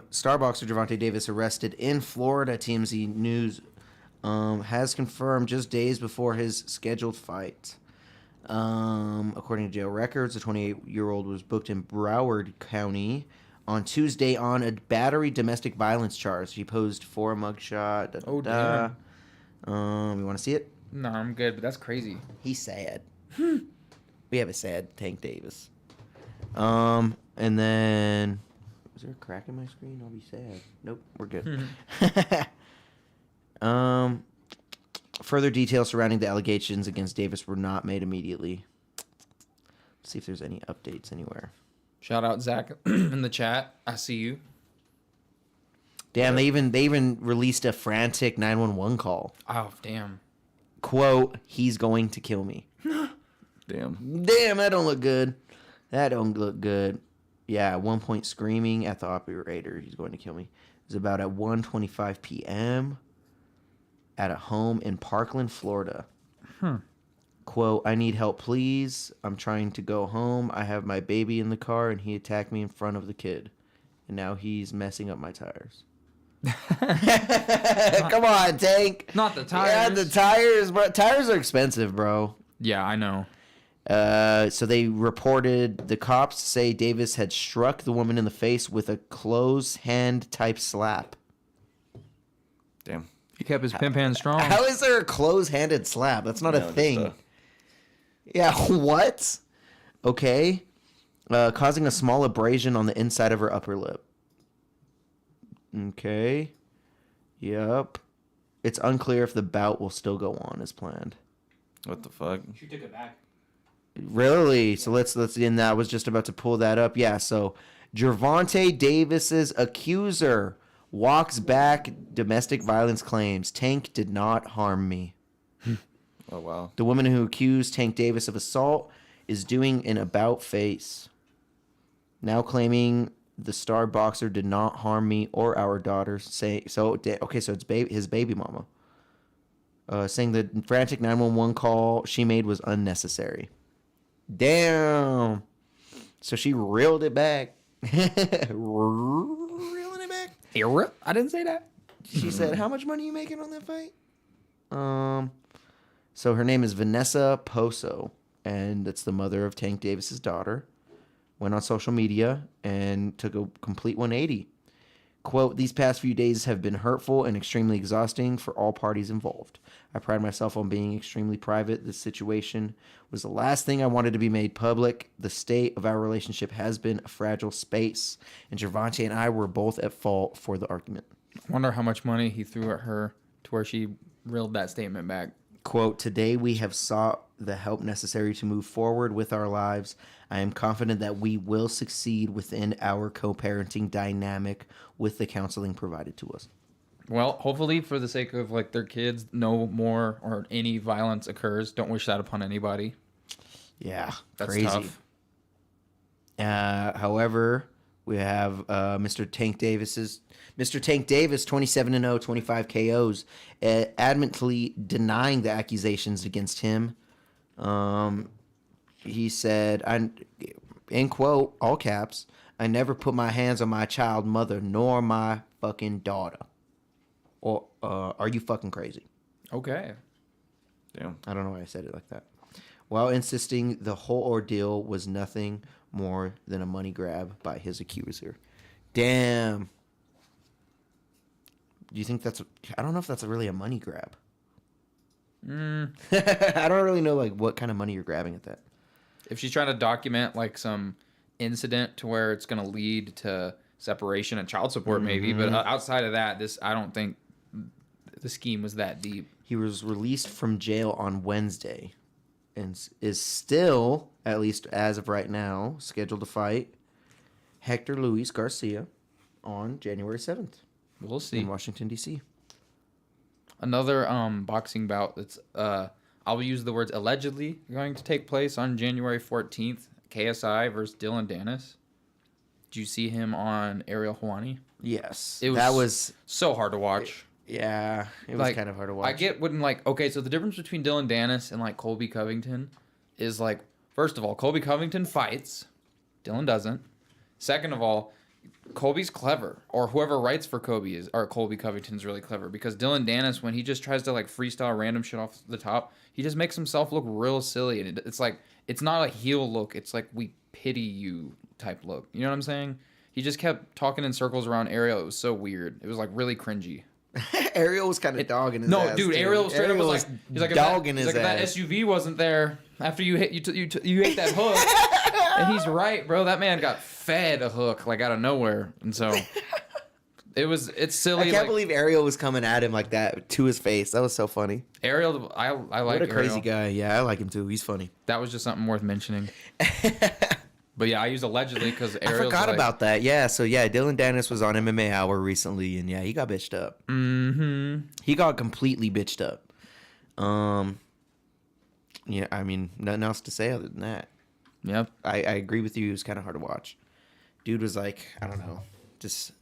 Star boxer Gervonta Davis arrested in Florida. TMZ News has confirmed just days before his scheduled fight. According to jail records, the 28-year-old was booked in Broward County on Tuesday on a battery domestic violence charge. He posed for a mugshot. Oh, damn. You want to see it? No, I'm good, but that's crazy. He's sad. We have a sad Tank Davis. And then, is there a crack in my screen? I'll be sad. Nope, we're good. Further details surrounding the allegations against Davis were not made immediately. Let's see if there's any updates anywhere. Shout out Zach in the chat. I see you. Damn, they even released a frantic 911 call. Oh, damn. Quote, "He's going to kill me." Damn. Damn, that don't look good. That don't look good. Yeah, at one point screaming at the operator, "He's going to kill me." It was about at 1:25 p.m. at a home in Parkland, Florida. Quote, "I need help, please. I'm trying to go home. I have my baby in the car, and he attacked me in front of the kid. And now he's messing up my tires." Come on, Tank. Not the tires. Yeah, the tires, bro. Tires are expensive, bro. Yeah, I know. So they reported the cops say Davis had struck the woman in the face with a closed hand type slap. Damn. He kept his pimp hand strong. How is there a closed handed slap? That's not No, a just thing. Yeah, what? Okay. Causing a small abrasion on the inside of her upper lip. Okay. Yep. It's unclear if the bout will still go on as planned. What the fuck? She took it back. Really? So let's and I was just about to pull that up. Yeah, so Gervonta Davis's accuser walks back domestic violence claims. Tank did not harm me. Oh, wow. The woman who accused Tank Davis of assault is doing an about face. Now claiming the star boxer did not harm me or our daughter. So it's his baby mama. Saying the frantic 911 call she made was unnecessary. Damn. So she reeled it back. Reeling it back. I didn't say that. She said, "How much money are you making on that fight?" So her name is Vanessa Poso, and that's the mother of Tank Davis's daughter. Went on social media and took a complete 180. Quote, "These past few days have been hurtful and extremely exhausting for all parties involved. I pride myself on being extremely private. This situation was the last thing I wanted to be made public. The state of our relationship has been a fragile space, and Gervonta and I were both at fault for the argument." I wonder how much money he threw at her to where she reeled that statement back. Quote, "Today we have sought the help necessary to move forward with our lives. I am confident that we will succeed within our co-parenting dynamic with the counseling provided to us." Well, hopefully for the sake of like their kids, no more or any violence occurs. Don't wish that upon anybody. Yeah, That's crazy. tough. However, we have Mr. Tank Davis, 27-0, 25 KOs, adamantly denying the accusations against him. He said, in quote, all caps, "I never put my hands on my child mother nor my fucking daughter." Or are you fucking crazy? Okay. Damn. I don't know why I said it like that. While insisting the whole ordeal was nothing more than a money grab by his accuser. Damn. Do you think that's... I don't know if that's really a money grab. I don't really know like what kind of money you're grabbing at that. If she's trying to document like some incident to where it's going to lead to separation and child support, maybe, but outside of that, I don't think the scheme was that deep. He was released from jail on Wednesday and is still, at least as of right now, scheduled to fight Hector Luis Garcia on January 7th We'll see. in Washington, D.C. Another boxing bout that's I'll use the words allegedly going to take place on January 14th. KSI versus Dylan Dennis. Did you see him on Ariel Helwani? Yes. That was so hard to watch. Yeah, it was Like, kind of hard to watch. I get when like, okay, so the difference between Dylan Dennis and like Colby Covington is like, first of all, Colby Covington fights, Dylan doesn't. Second of all, Colby's clever, or whoever writes for Colby Covington's really clever, because Dylan Dennis, when he just tries to like freestyle random shit off the top, he just makes himself look real silly, and it's like, it's not a heel look, it's like we pity you type look. You know what I'm saying? He just kept talking in circles around Ariel. It was so weird. It was like really cringy. Ariel was kind of dogging his ass. No, dude, too. Ariel straight up was like, he's like, dogging his if that ass. SUV wasn't there after you hit you hit that hook, and he's right, bro. That man got fed a hook like out of nowhere, and so it's silly. I can't believe Ariel was coming at him like that to his face. That was so funny. Ariel. I like What a crazy Ariel. guy. Yeah, I like him too. He's funny. That was just something worth mentioning. But yeah, I used allegedly because I forgot about that. Yeah, so yeah, Dylan Dennis was on MMA Hour recently, and yeah, he got bitched up. Mm-hmm. He got completely bitched up. Yeah, I mean, nothing else to say other than that. Yep. I agree with you. It was kind of hard to watch. Dude was like, I don't know, just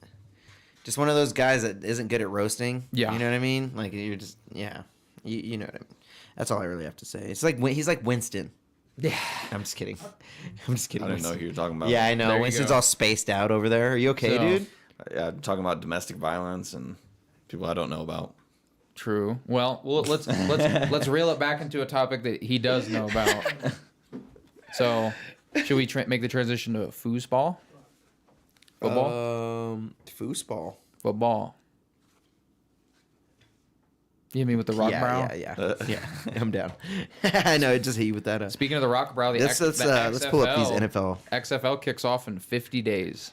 one of those guys that isn't good at roasting. Yeah. You know what I mean? Like, you're just, yeah. You know what I mean. That's all I really have to say. It's like, he's like Winston. Yeah. I'm just kidding. I'm just kidding. I didn't know who you're talking about. Yeah, I know. There you Winston's go. all spaced out over there. Are you okay, So- dude? Yeah, talking about domestic violence and people I don't know about. True. Well, let's reel it back into a topic that he does know about. So, should we make the transition to foosball? Football. Foosball. Football. You hit me with the rock brow. Yeah. I'm down. I know. It just hit you with that. Speaking of the rock brow, Let's pull up these NFL. XFL kicks off in 50 days.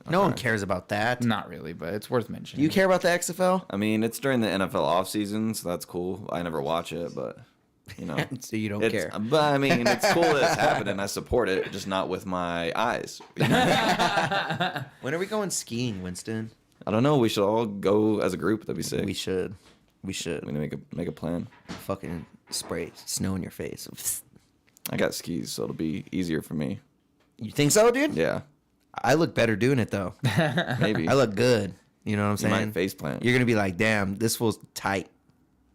No one cares about that. Not really, but it's worth mentioning. Do you care about the XFL? I mean, it's during the NFL offseason, so that's cool. I never watch it, but, you know. So you don't it's, care. But, I mean, it's cool that it's happening. I support it, just not with my eyes. When are we going skiing, Winston? I don't know. We should all go as a group. That'd be sick. We should. We need to make a plan. fucking spray snow in your face. I got skis, so it'll be easier for me. You think so, dude? Yeah, I look better doing it though. maybe. I look good. You know what I'm You saying? might face plant. You're gonna be like, damn, this feels tight.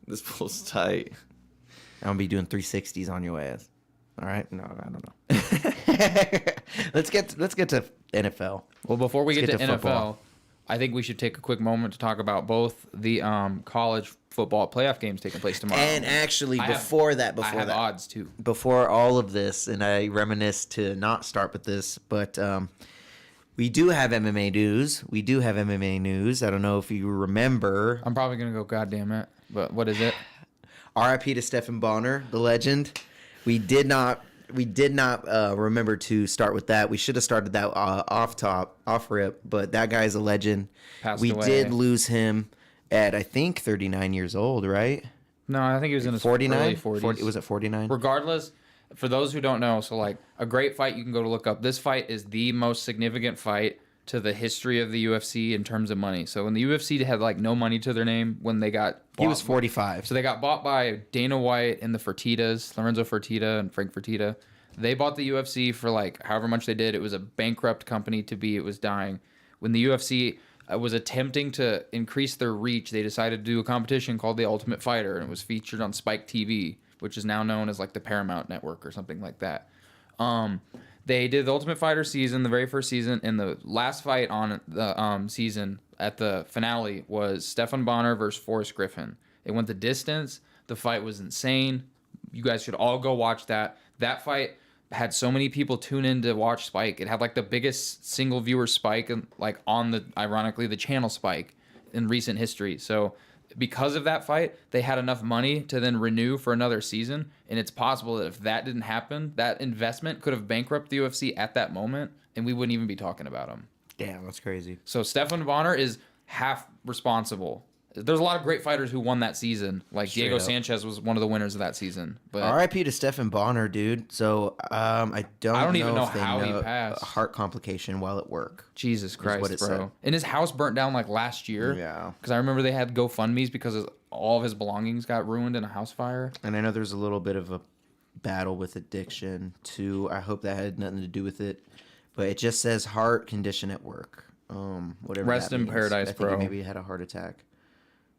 This pulls tight. I'm gonna be doing 360s on your ass. All right? No, I don't know. Let's get to NFL. Well, before we Let's get get to to NFL, I think we should take a quick moment to talk about both the college football playoff games taking place tomorrow. And actually, I have- before I have odds too. before all of this, and I reminisce to not start with this, but we do have MMA news. I don't know if you remember. I'm probably gonna go. God damn it! But what is it? R.I.P. to Stephan Bonnar, the legend. We did not remember to start with that. We should have started that off rip, but that guy's a legend. Passed we away. did lose him at, I think, 39 years old, right? No, I think he was in his 49? early 40s. Was it 49? Regardless, for those who don't know, so like a great fight you can go to look up. This fight is the most significant fight to the history of the UFC in terms of money. So when the UFC had like no money to their name when they got bought, He was 45. So they got bought by Dana White and the Fertitas, Lorenzo Fertitta and Frank Fertitta. They bought the UFC for like however much they did. It was a bankrupt company to be. It was dying. When the UFC was attempting to increase their reach, they decided to do a competition called The Ultimate Fighter, and it was featured on Spike TV, which is now known as like the Paramount Network or something like that. They did the Ultimate Fighter season, the very first season, and the last fight on the season at the finale was Stephan Bonnar versus Forrest Griffin. It went the distance. The fight was insane. You guys should all go watch that. That fight had so many people tune in to watch Spike. It had like the biggest single viewer spike and like on the, ironically, the channel Spike in recent history. So because of that fight, they had enough money to then renew for another season. And it's possible that if that didn't happen, that investment could have bankrupted the UFC at that moment, and we wouldn't even be talking about them. Damn, that's crazy. So Stephan Bonnar is half responsible. There's a lot of great fighters who won that season. Like Straight Diego up. Sanchez was one of the winners of that season. But R.I.P. to Stephan Bonnar, dude. So I don't even know if they how he passed. a heart complication while at work. Jesus Christ, what it bro. said. And his house burnt down like last year. Yeah. Because I remember they had GoFundMes because all of his belongings got ruined in a house fire. And I know there's a little bit of a battle with addiction too. I hope that had nothing to do with it, but it just says heart condition at work. Whatever. Rest that in means. paradise, I think bro. he maybe had a heart attack.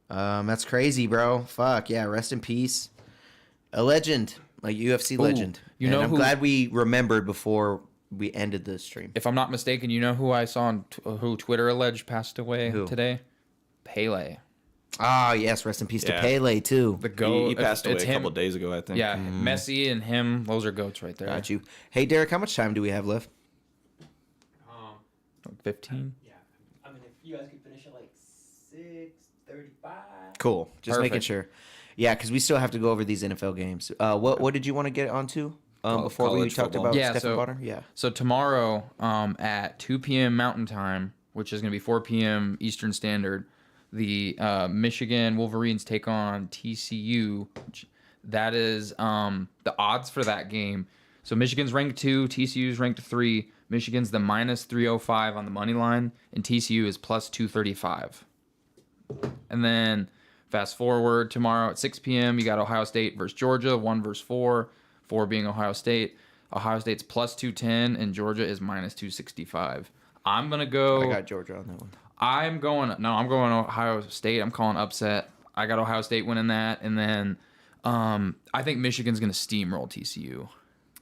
That's crazy, bro. Fuck yeah. Rest in peace. A legend, like UFC legend. you And know I'm who- glad we remembered before we ended the stream. If I'm not mistaken, you know who I saw on who Twitter alleged passed away Who? today? Pele. Ah, yes. Rest in peace Yeah. to Pele too. The goat. He passed away It's a him. couple days ago, I think. Yeah, Messi and him, those are goats right there. Got you. Hey, Deryk, how much time do we have left? 15. Yeah. I mean, if you guys could finish at like 6:35. Cool. Just making Perfect. sure. Yeah, because we still have to go over these NFL games. What did you want to get onto before we College talked football. about Yeah, Stephan so- Bonnar? Yeah. So tomorrow at 2 p.m. Mountain Time, which is going to be 4 p.m. Eastern Standard, the Michigan Wolverines take on TCU. That is the odds for that game. So Michigan's ranked 2, TCU's ranked 3. Michigan's the minus 305 on the money line, and TCU is plus 235. And then fast forward tomorrow at 6 p.m., you got Ohio State versus Georgia, 1 versus 4, 4 being Ohio State. Ohio State's plus 210, and Georgia is minus 265. I'm going to go. I got Georgia on that one. I'm going Ohio State. I'm calling upset. I got Ohio State winning that. And then I think Michigan's going to steamroll TCU.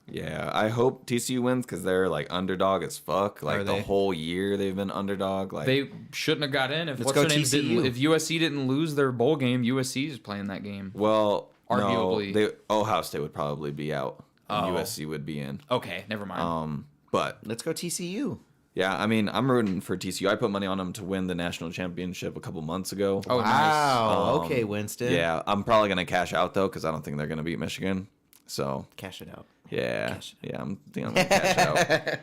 Yeah, I hope TCU wins because they're like underdog as fuck. Like Are the they? whole year they've been underdog. Like They shouldn't have got in if Let's what's go their name TCU. didn't, if USC didn't lose their bowl game. USC is playing that game. well, Arguably. no, Ohio State would probably be out. And Oh. USC would be in. Okay, never mind. But Let's go TCU. yeah, I mean, I'm rooting for TCU. I put money on them to win the national championship a couple months ago. Oh, nice. Wow. Okay, Winston. Yeah, I'm probably gonna cash out though because I don't think they're gonna beat Michigan. So Cash it out. yeah, I'm thinking I'm gonna cash out.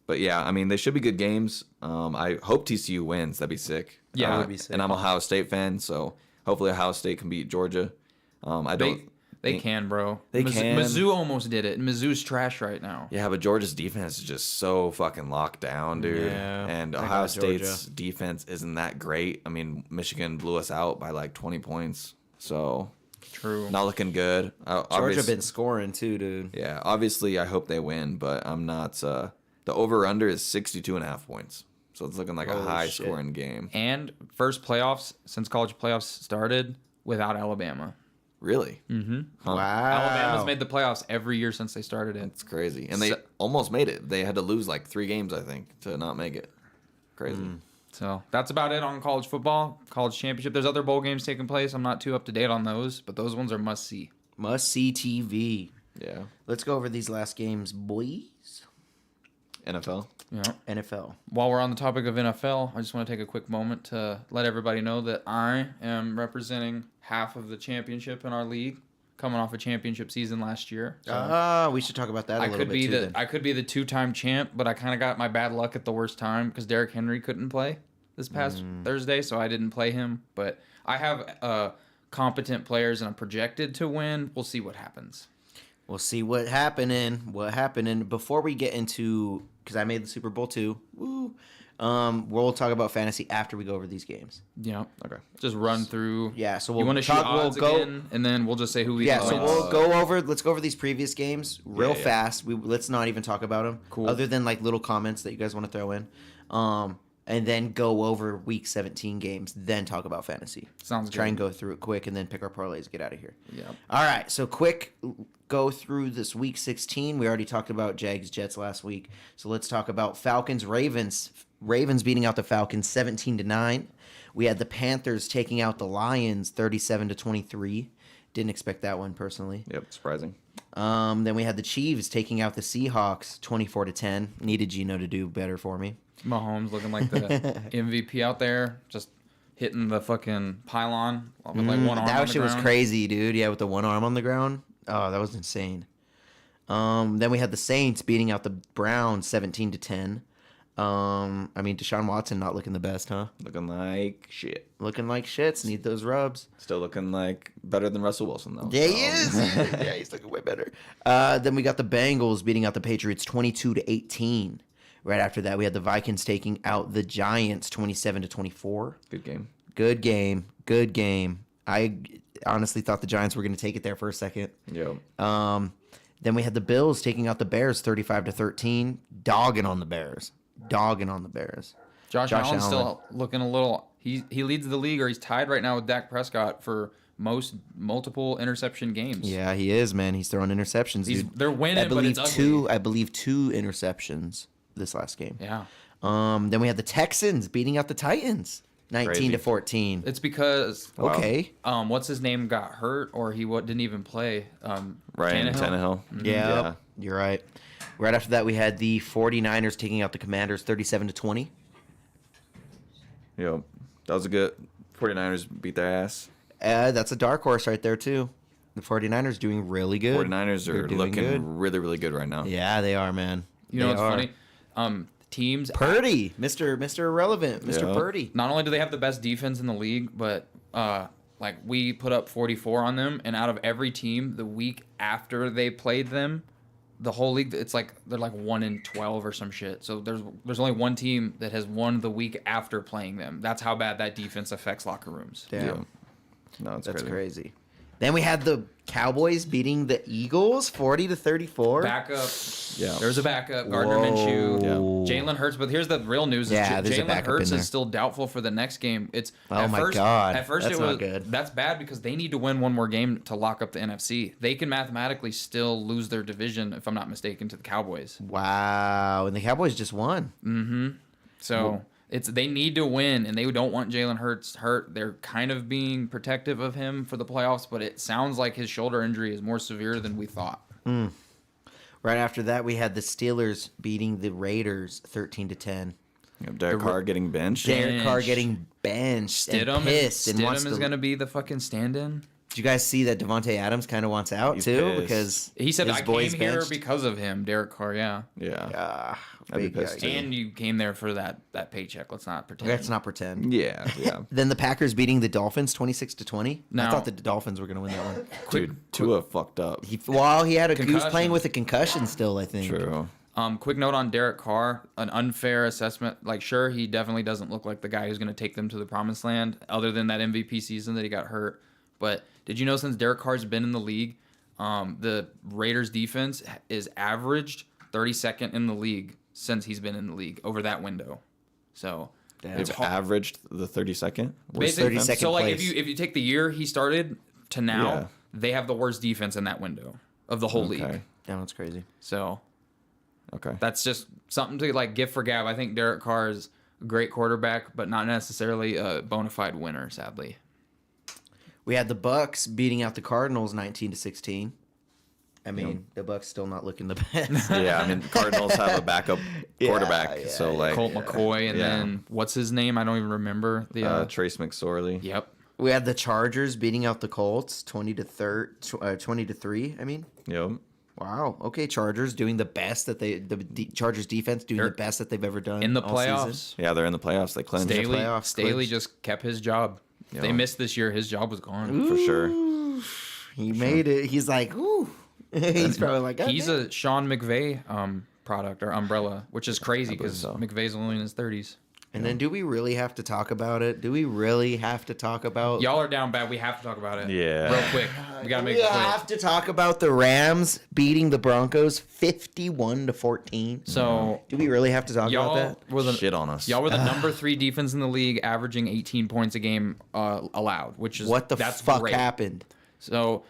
But yeah, I mean, they should be good games. I hope TCU wins. That'd be sick. Yeah, that would be sick. And I'm a Ohio State fan, so hopefully Ohio State can beat Georgia. I don't. They can, bro. They can. Mizzou almost did it. Mizzou's trash right now. Yeah, but Georgia's defense is just so fucking locked down, dude. Yeah, and I Ohio got Georgia. State's defense isn't that great. I mean, Michigan blew us out by like 20 points, so True. not looking good. Georgia been scoring too, dude. Yeah, obviously I hope they win, but I'm not. The over/under is 62.5 points, so it's looking like a Holy high shit. scoring game. And first playoffs since college playoffs started without Alabama. Really? Wow. Alabama's made the playoffs every year since they started it. It's crazy, and they So- almost made it. They had to lose like 3 games, I think, to not make it. Crazy. So that's about it on college football, college championship. There's other bowl games taking place. I'm not too up to date on those, but those ones are must see. Must see TV. Yeah. Let's go over these last games, boys. NFL. Yeah. NFL. While we're on the topic of NFL, I just want to take a quick moment to let everybody know that I am representing half of the championship in our league, coming off a championship season last year. So We should talk about that a little bit too. I could be the 2-time champ, but I kind of got my bad luck at the worst time because Derrick Henry couldn't play this past Thursday, so I didn't play him. But I have competent players, and I'm projected to win. We'll see what happens. We'll see what happening. Before we get into, because I made the Super Bowl too. Woo. We'll talk about fantasy after we go over these games. Yeah. Okay. Just run through. Yeah. So You want to shoot odds again, and then we'll just say who we. Yeah. So we'll go over. Let's go over these previous games real yeah. fast. Let's not even talk about them. Cool. Other than like little comments that you guys want to throw in. And then go over week 17 games. Then talk about fantasy. Sounds Try good. and go through it quick, and then pick our parlays. Get out of here. Yeah. All right, so quick go through this week 16. We already talked about Jags Jets last week, so let's talk about Falcons Ravens. Ravens beating out the Falcons 17-9. We had the Panthers taking out the Lions 37-23. Didn't expect that one personally. Yep. Surprising. Then we had the Chiefs taking out the Seahawks 24-10. Needed Gino to do better for me. Mahomes looking like the MVP out there, just hitting the fucking pylon with like one arm on That the shit was ground. crazy, dude. Yeah, with the one arm on the ground. Oh, that was insane. Then we had the Saints beating out the Browns 17-10. I mean, Deshaun Watson not looking the best, huh? Looking like shit. Looking like shits. Need those rubs. Still looking like better than Russell Wilson though. Yeah, he is. Yeah, he's looking way better. Then we got the Bengals beating out the Patriots 22-18. Right after that, we had the Vikings taking out the Giants 27-24. Good game. Good game. Good game. I honestly thought the Giants were going to take it there for a second. Yep. Then we had the Bills taking out the Bears 35-13. Dogging on the Bears. Josh Allen's still looking a little. He leads the league, or he's tied right now with Dak Prescott for multiple interception games. Yeah, he is, man. He's throwing interceptions. Dude. They're winning, but it's ugly. I believe two interceptions this last game. Yeah. Then we had the Texans beating out the Titans 19-14. It's because Okay. What's his name got hurt, or he didn't even play. Ryan Tannehill. Yeah, you're right. Right after that, we had the 49ers taking out the Commanders 37-20. Yep. That was a good 49ers beat their ass. That's a dark horse right there, too. The 49ers doing really good. 49ers are looking really, really good right now. Yeah, they are, man. You know what's funny? Teams. Purdy, Mr. Irrelevant, Mr. Yeah. Purdy. Not only do they have the best defense in the league, but like we put up 44 on them, and out of every team, the week after they played them, the whole league, it's like they're like 1-12 or some shit. So there's only one team that has won the week after playing them. That's how bad that defense affects locker rooms. Damn. Yeah. No, That's crazy. Then we had the Cowboys beating the Eagles 40-34. Backup. Yeah. There's a backup. Gardner Whoa. Minshew. Yeah. Jalen Hurts. But here's the real news. Yeah, there's a Jalen backup Hurts in is there. still doubtful for the next game. It's Oh my God. At first That's it was not good. That's bad because they need to win one more game to lock up the NFC. They can mathematically still lose their division, if I'm not mistaken, to the Cowboys. Wow. And the Cowboys just won. So they need to win, and they don't want Jalen Hurts hurt. They're kind of being protective of him for the playoffs, but it sounds like his shoulder injury is more severe than we thought. Right after that, we had the Steelers beating the Raiders 13-10. Yep. Derek Carr getting benched. Derek Carr getting benched and pissed and wants Stidham is to. going to be the fucking stand-in. Did you guys see that Devontae Adams kind of wants out He's too pissed. because He said, his I boy's came here benched? because of him, Derek Carr, yeah. Yeah. big I'd be pissed, guy. too. And you came there for that paycheck. Let's not pretend. Let's not pretend. Yeah. Yeah. Then the Packers beating the Dolphins 26-20. I Now- thought the Dolphins were going to win that one. Dude, Tua fucked up. He was playing Concussion. with a concussion still, I think. True. Quick note on Derek Carr, an unfair assessment. Like, sure, he definitely doesn't look like the guy who's going to take them to the promised land, other than that MVP season that he got hurt. But did you know since Derek Carr's been in the league, the Raiders defense is averaged 32nd in the league since he's been in the league over that window. So They've averaged the 32nd. basically, 32nd so like place? if you take the year he started to now, Yeah. they have the worst defense in that window of the whole league. Okay. Yeah, that's crazy. So Okay. that's just something to like give for gab. I think Derek Carr is great quarterback, but not necessarily a bona fide winner, sadly. We had the Bucks beating out the Cardinals 19-16. I mean, the Bucks still not looking the best. Yeah, I mean, the Cardinals have a backup quarterback, so like Colt McCoy, and then what's his name? I don't even remember. The Trace McSorley. Yep. We had the Chargers beating out the Colts 20-3. I mean, Yep. wow. Okay, Chargers doing the best that Chargers defense doing the best that they've ever done In the all playoffs. season. Yeah, they're in the playoffs. They clinched Staley just kept his job. If they missed this year, his job was gone. for sure. He made it. He's like, ooh. He's probably like, He's a Sean McVay product or umbrella, which is crazy because so. McVay's only in his 30s. And then do we really have to talk about it? Do we really have to talk about Y'all are down bad. We have to talk about it. Yeah. Real quick. We got to make we it quick. have to talk about the Rams beating the Broncos 51-14. So Do we really have to talk about y'all that? were the Shit on us. Y'all were the number 3 defense in the league, averaging 18 points a game allowed, which is What the that's fuck great. happened? So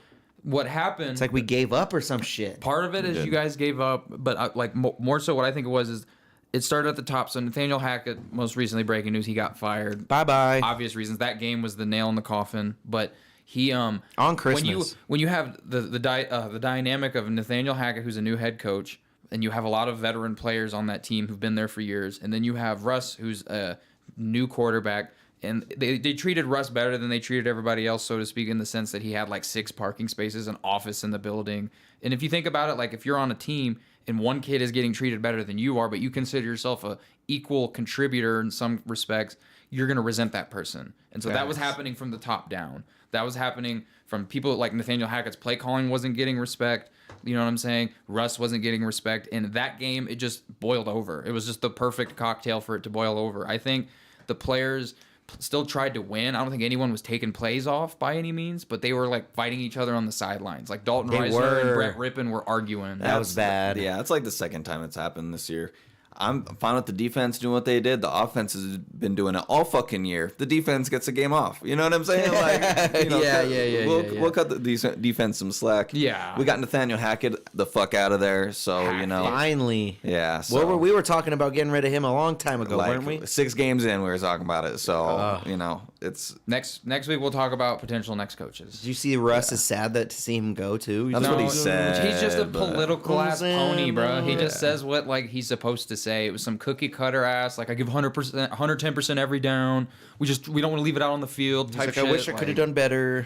what happened? It's like we gave up or some shit. Part of it is you guys gave up, but like more so, what I think it was is it started at the top. So Nathaniel Hackett, most recently breaking news, he got fired. Bye-bye. Obvious reasons. That game was the nail in the coffin. But he On Christmas. when you have the dynamic of Nathaniel Hackett, who's a new head coach, and you have a lot of veteran players on that team who've been there for years, and then you have Russ, who's a new quarterback. And they treated Russ better than they treated everybody else, so to speak, in the sense that he had like 6 parking spaces, an office in the building. And if you think about it, like if you're on a team and one kid is getting treated better than you are, but you consider yourself a equal contributor in some respects, you're going to resent that person. And so that was happening from the top down. That was happening from people like Nathaniel Hackett's play calling wasn't getting respect. You know what I'm saying? Russ wasn't getting respect. And that game, it just boiled over. It was just the perfect cocktail for it to boil over. I think the players still tried to win. I don't think anyone was taking plays off by any means, but they were like fighting each other on the sidelines. Like Dalton Reisner and Brett Rippon were arguing. That was bad. Yeah, it's like the second time it's happened this year. I'm fine with the defense doing what they did. The offense has been doing it all fucking year. The defense gets a game off. You know what I'm saying? Like, you know, We'll cut the defense some slack. Yeah. We got Nathaniel Hackett the fuck out of there. So, you know. Finally. Yeah. So, We were talking about getting rid of him a long time ago, like, weren't we? 6 games in, we were talking about it. So, you know, it's. Next week we'll talk about potential next coaches. Did you see Russ is sad that to see him go too? That's what he said. He's just a but- political ass pony, bro. He just Yeah. says what like he's supposed to say. It was some cookie cutter ass. Like I give 100%, 110% every down. We don't want to leave it out on the field. Type Like, shit. I wish I could have done better.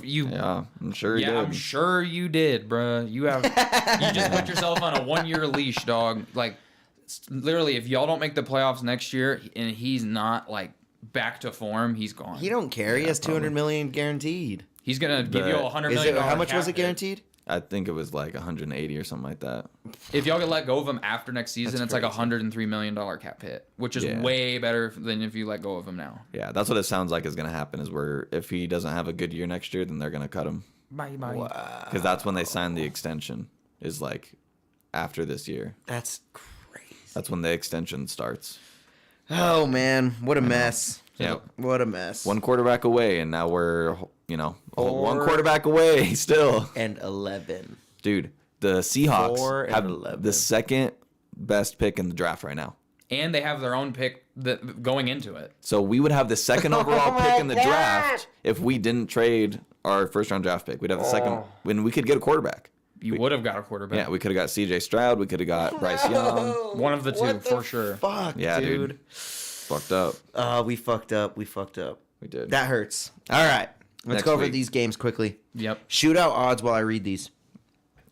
Yeah, I'm sure he did. I'm sure you did, bro. You just put yourself on a 1-year leash, dog. Like literally, if y'all don't make the playoffs next year and he's not like back to form, he's gone. He don't care. He has $200 million guaranteed. He's gonna give you a $100 million. How much was it cap hit. guaranteed? I think it was like 180 or something like that. If y'all get let go of him after next season, it's like a $103 million cap hit, which is way better than if you let go of him now. Yeah, that's what it sounds like is going to happen is where if he doesn't have a good year next year, then they're going to cut him. Bye. Because that's when they sign the extension is like after this year. That's crazy. That's when the extension starts. Oh man, what a mess. Yeah. What a mess. One quarterback away, and now we're, you know, one 4 quarterback away still. and 11. Dude, the Seahawks 4 and have 11. the second best pick in the draft right now. And they have their own pick going into it. So we would have the second overall pick in the draft if we didn't trade our first round draft pick. We'd have the second when we could get a quarterback. You would have got a quarterback. Yeah, we could have got CJ Stroud. We could have got Bryce Young. One of the two, for sure. Fuck, Yeah, dude. dude. Fucked up. We fucked up. We fucked up. We did. That hurts. All right. Let's Next go over week. these games quickly. Yep. Shootout odds while I read these.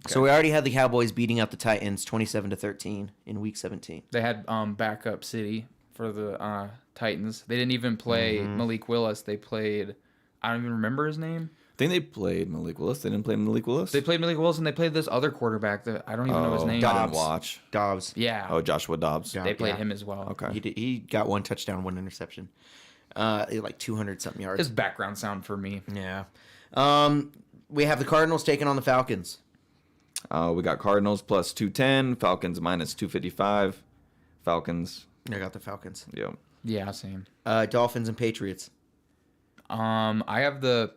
So we already had the Cowboys beating out the Titans 27-13 in Week 17. They had backup City for the Titans. They didn't even play Malik Willis. They played, I don't even remember his name. I think they played Malik Willis. They didn't play Malik Willis. They played Malik Willis and they played this other quarterback that I don't even know his name. I didn't Dobbs. watch. Dobbs. Yeah. Oh, Joshua Dobbs. Yeah. They played him as well. Okay. He got 1 touchdown, 1 interception. Like 200-something yards. His background sound for me. Yeah. We have the Cardinals taking on the Falcons. We got Cardinals plus 210, Falcons minus 255. Falcons. I got the Falcons. Yep. Yeah, same. Dolphins and Patriots. I have the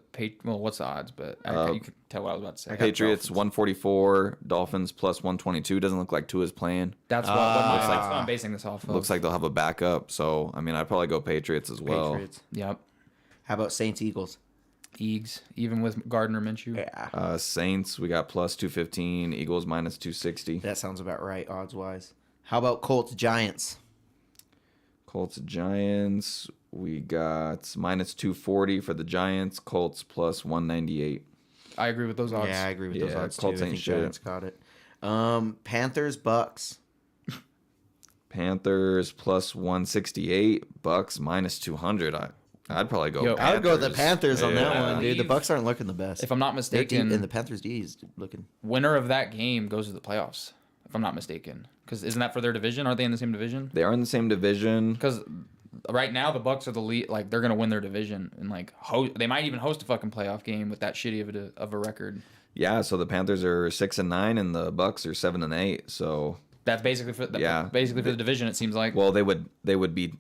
well, what's the odds? But you can tell what I was about to say. Patriots 144, Dolphins plus 122. Doesn't look like Tua's playing. That's what I'm basing this off of. Looks like they'll have a backup. So I mean, I'd probably go Patriots as well. Patriots. Yep. How about Saints Eagles? Eags, even with Gardner Minshew. Yeah. Saints, we got plus 215. Eagles minus 260. That sounds about right, odds wise. How about Colts Giants? Colts Giants, we got minus 240 for the Giants. Colts plus 198. I agree with those odds. Yeah, I agree with those Yeah, odds Colts too. I ain't think shit. Giants caught it. Panthers Bucks. Panthers plus 168. Bucks minus 200. I'd probably go. Yo, Panthers. I would go with the Panthers on that Yeah. one, dude. The Bucks aren't looking the best. If I'm not Their mistaken, and the Panthers D is looking. winner of that game goes to the playoffs. If I'm not mistaken, because isn't that for their division? Are they in the same division? They are in the same division. Because right now the Bucks are the lead. Like they're gonna win their division and like they might even host a fucking playoff game with that shitty of a record. Yeah, so the Panthers are 6-9 and the Bucks are 7-8. So That's basically for basically for the division. It seems like. well, they would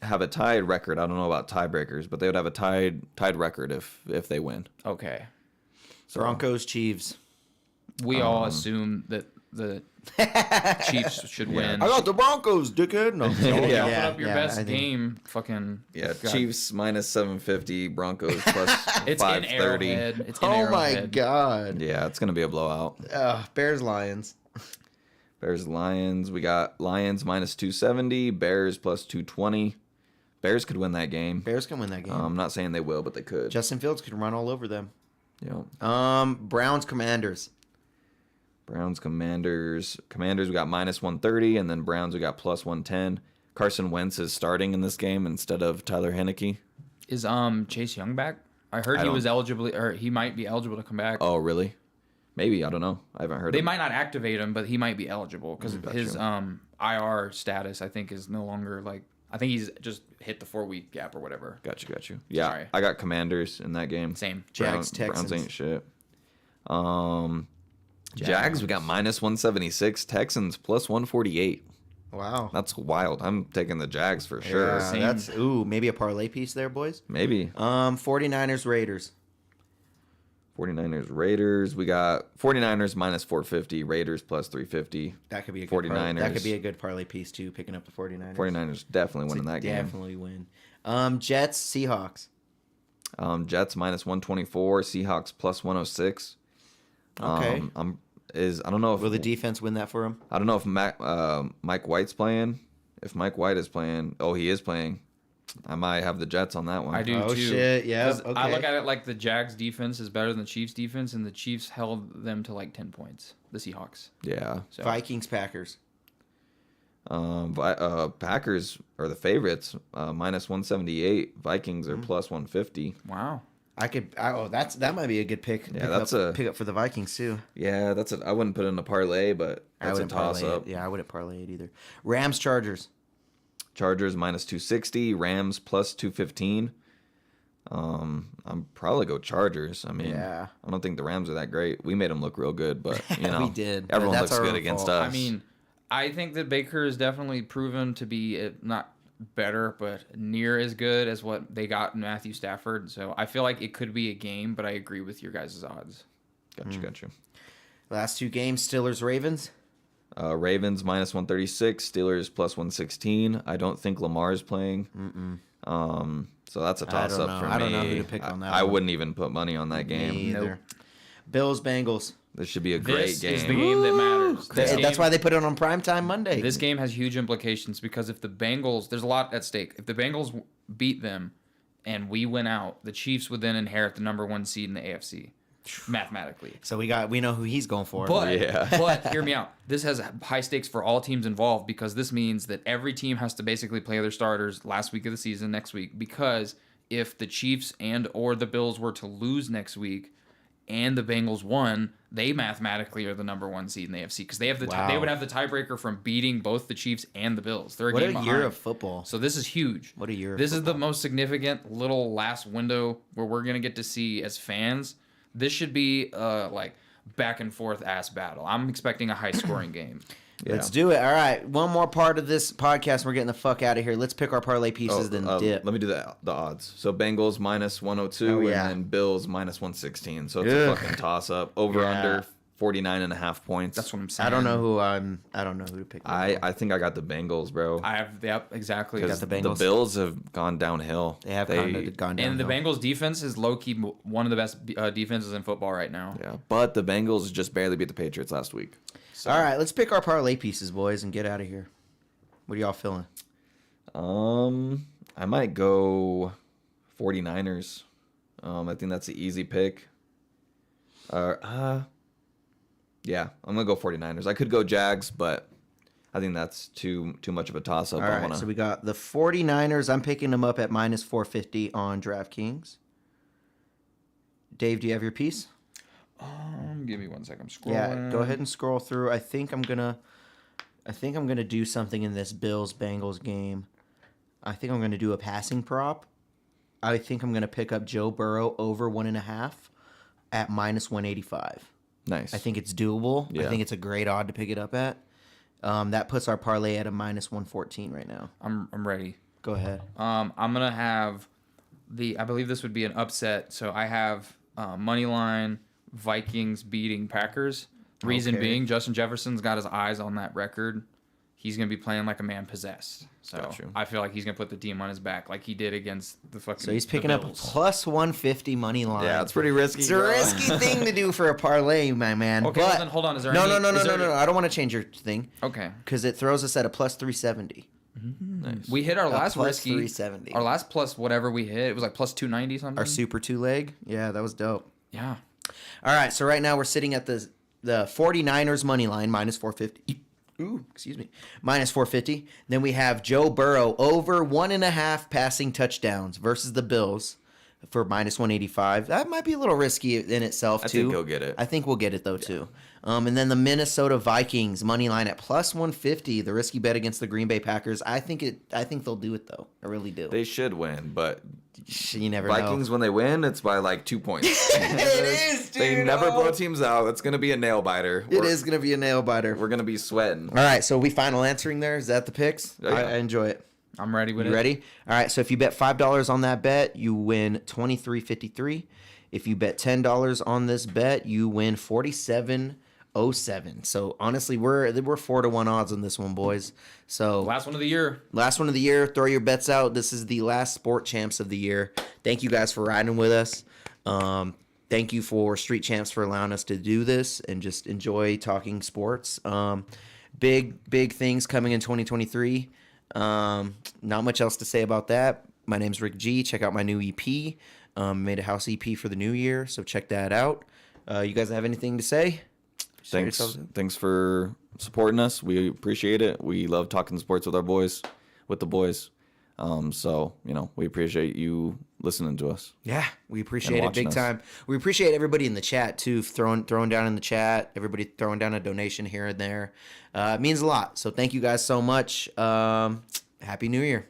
have a tied record. I don't know about tiebreakers, but they would have a tied record if they win. Okay. Broncos Chiefs. We all assume that the Chiefs should win. I got the Broncos, dickhead. No. Y'all put up your I best think- game. Fucking Yeah, God. Chiefs minus 750, Broncos plus It's in 530. Arrowhead. It's in Oh my Arrowhead. god. Yeah, it's gonna be a blowout. Bears Lions. Bears Lions. We got Lions minus 270, Bears plus 220. Bears could win that game. Bears can win that game. I'm not saying they will, but they could. Justin Fields could run all over them. Yeah. Browns Commanders. Browns Commanders. Commanders we got minus 130, and then Browns we got plus 110. Carson Wentz is starting in this game instead of Tyler Heineke. Is Chase Young back? I heard I he was don't- eligible, or he might be eligible to come back. Oh, really? Maybe, I don't know. I haven't heard. They of might not activate him, but he might be eligible because Gotcha. his IR status I think is no longer like. I think he's just hit the 4-week gap or whatever. Got you. Yeah, Sorry. I got Commanders in that game. Same. Jags, Browns Texans. ain't shit. Jags we got minus 176. Texans plus 148. Wow. That's wild. I'm taking the Jags for sure. Yeah, Same. that's maybe a parlay piece there, boys. Maybe. 49ers Raiders. 49ers Raiders. We got 49ers minus 450. Raiders plus 350. That could be a good 49ers. That could be a good parlay piece too, picking up the 49ers. 49ers definitely winning that game. Definitely win. Jets Seahawks. Jets minus 124. Seahawks plus 106. Okay. I don't know if Will the defense win that for him? I don't know if Mike White's playing. If Mike White is playing, he is playing. I might have the Jets on that one. I do Oh too. shit! Yeah. 'Cause Okay. I look at it like the Jags defense is better than the Chiefs defense, and the Chiefs held them to like 10 points. The Seahawks. Yeah. So Vikings Packers. Packers are the favorites. Minus 178. Vikings are plus 150. wow. That might be a good pick. Yeah, that's a- pick up for the Vikings too. Yeah, I wouldn't put it in a parlay, but I that's a wouldn't toss parlay up. it. Yeah, I wouldn't parlay it either. Rams Chargers. Chargers minus 260. Rams plus 215. I'm probably go Chargers. I mean, Yeah. I don't think the Rams are that great. We made them look real good, but you know, We did, but Everyone that's looks our good own against fault. us. I mean, I think that Baker is definitely proven to be not better, but near as good as what they got in Matthew Stafford. So I feel like it could be a game, but I agree with your guys' odds. got you. Last two games: Steelers Ravens. Ravens minus 136. Steelers plus 116. I don't think Lamar's playing. So that's a toss don't up know. for me. I don't know who to pick on that I one. wouldn't even put money on that Me game. either. Bills Bengals. This should be a great This game. is the game that matters. That's why they put it on primetime Monday. This game has huge implications because if the Bengals, there's a lot at stake. If the Bengals beat them and we win out, the Chiefs would then inherit the number 1 seed in the AFC, mathematically. So we know who he's going for. But hear me out. This has high stakes for all teams involved because this means that every team has to basically play their starters last week of the season next week. Because if the Chiefs and or the Bills were to lose next week and the Bengals won, they mathematically are the number 1 seed in the AFC because they have Wow. they would have the tiebreaker from beating both the Chiefs and the Bills. They're What a game year behind. of football. So this is huge. What a year of This is the football. most significant little last window where we're gonna get to see as fans. This should be like back and forth ass battle. I'm expecting a high scoring game. Let's do it. All right. One more part of this podcast. We're getting the fuck out of here. Let's pick our parlay pieces, then dip. Let me do the odds. So Bengals minus 102 and then Bills minus 116. So it's a fucking toss up. Over under 49.5 points. That's what I'm saying. I don't know who to pick. I think I got the Bengals, bro. Exactly. got the Bengals. The Bills have gone downhill. They have gone down. And the Bengals defense is low-key one of the best defenses in football right now. Yeah, but the Bengals just barely beat the Patriots last week. So. All right, let's pick our parlay pieces, boys, and get out of here. What are y'all feeling? I might go 49ers. I think that's an easy pick. Yeah, I'm gonna go 49ers. I could go Jags, but I think that's too much of a toss up. All right, so we got the 49ers. I'm picking them up at minus 450 on DraftKings. Dave, do you have your piece? Give me 1 second. I'm scrolling. Yeah, go ahead and scroll through. I think I'm gonna do something in this Bills Bengals game. I think I'm gonna do a passing prop. I think I'm gonna pick up Joe Burrow over 1.5 at minus 185. Nice. I think it's doable. Yeah. I think it's a great odd to pick it up at. That puts our parlay at a minus 114 right now. I'm ready. Go ahead. I'm gonna have I believe this would be an upset. So I have money line Vikings beating Packers. Reason being, Justin Jefferson's got his eyes on that record. He's gonna be playing like a man possessed. So I feel like he's gonna put the team on his back like he did against the fucking. So he's picking up plus 150 money line. Yeah, it's pretty risky. It's a risky thing to do for a parlay, my man. Okay, but well then hold on. Is there no. I don't want to change your thing. Okay. Because it throws us at a plus 370. Nice. We hit our last plus risky. 370. Our last plus whatever we hit, it was like plus 290 something. Our super two leg. Yeah, that was dope. Yeah. All right, so right now we're sitting at the 49ers money line minus 450. Ooh, excuse me. Minus 450. Then we have Joe Burrow over 1.5 passing touchdowns versus the Bills for minus 185. That might be a little risky in itself, too. I think he'll get it. I think we'll get it, though, too. And then the Minnesota Vikings money line at plus 150, the risky bet against the Green Bay Packers. I think they'll do it, though. I really do. They should win, but you never Vikings, know. when they win, it's by like 2 points. It is, dude. They never blow teams out. It's going to be a nail biter. It is going to be a nail biter. We're going to be sweating. All right, so we final answering there. Is that the picks? Oh, yeah. I enjoy it. I'm ready with it. You ready? All right, so if you bet $5 on that bet, you win $23.53. If you bet $10 on this bet, you win $47.07. So honestly, we're 4-1 odds on this one, boys. So Last one of the year. Throw your bets out. This is the last Sport Champs of the year. Thank you guys for riding with us. Thank you for Street Champs for allowing us to do this and just enjoy talking sports. Big things coming in 2023. Not much else to say about that. My name's Rick G. Check out my new EP. Made a house EP for the new year, so check that out. You guys have anything to say? Thanks for supporting us. We appreciate it. We love talking sports with the boys. So, we appreciate you listening to us. Yeah, we appreciate it big us. time. We appreciate everybody in the chat too, throwing down in the chat. Everybody throwing down a donation here and there. It means a lot. So thank you guys so much. Happy New Year.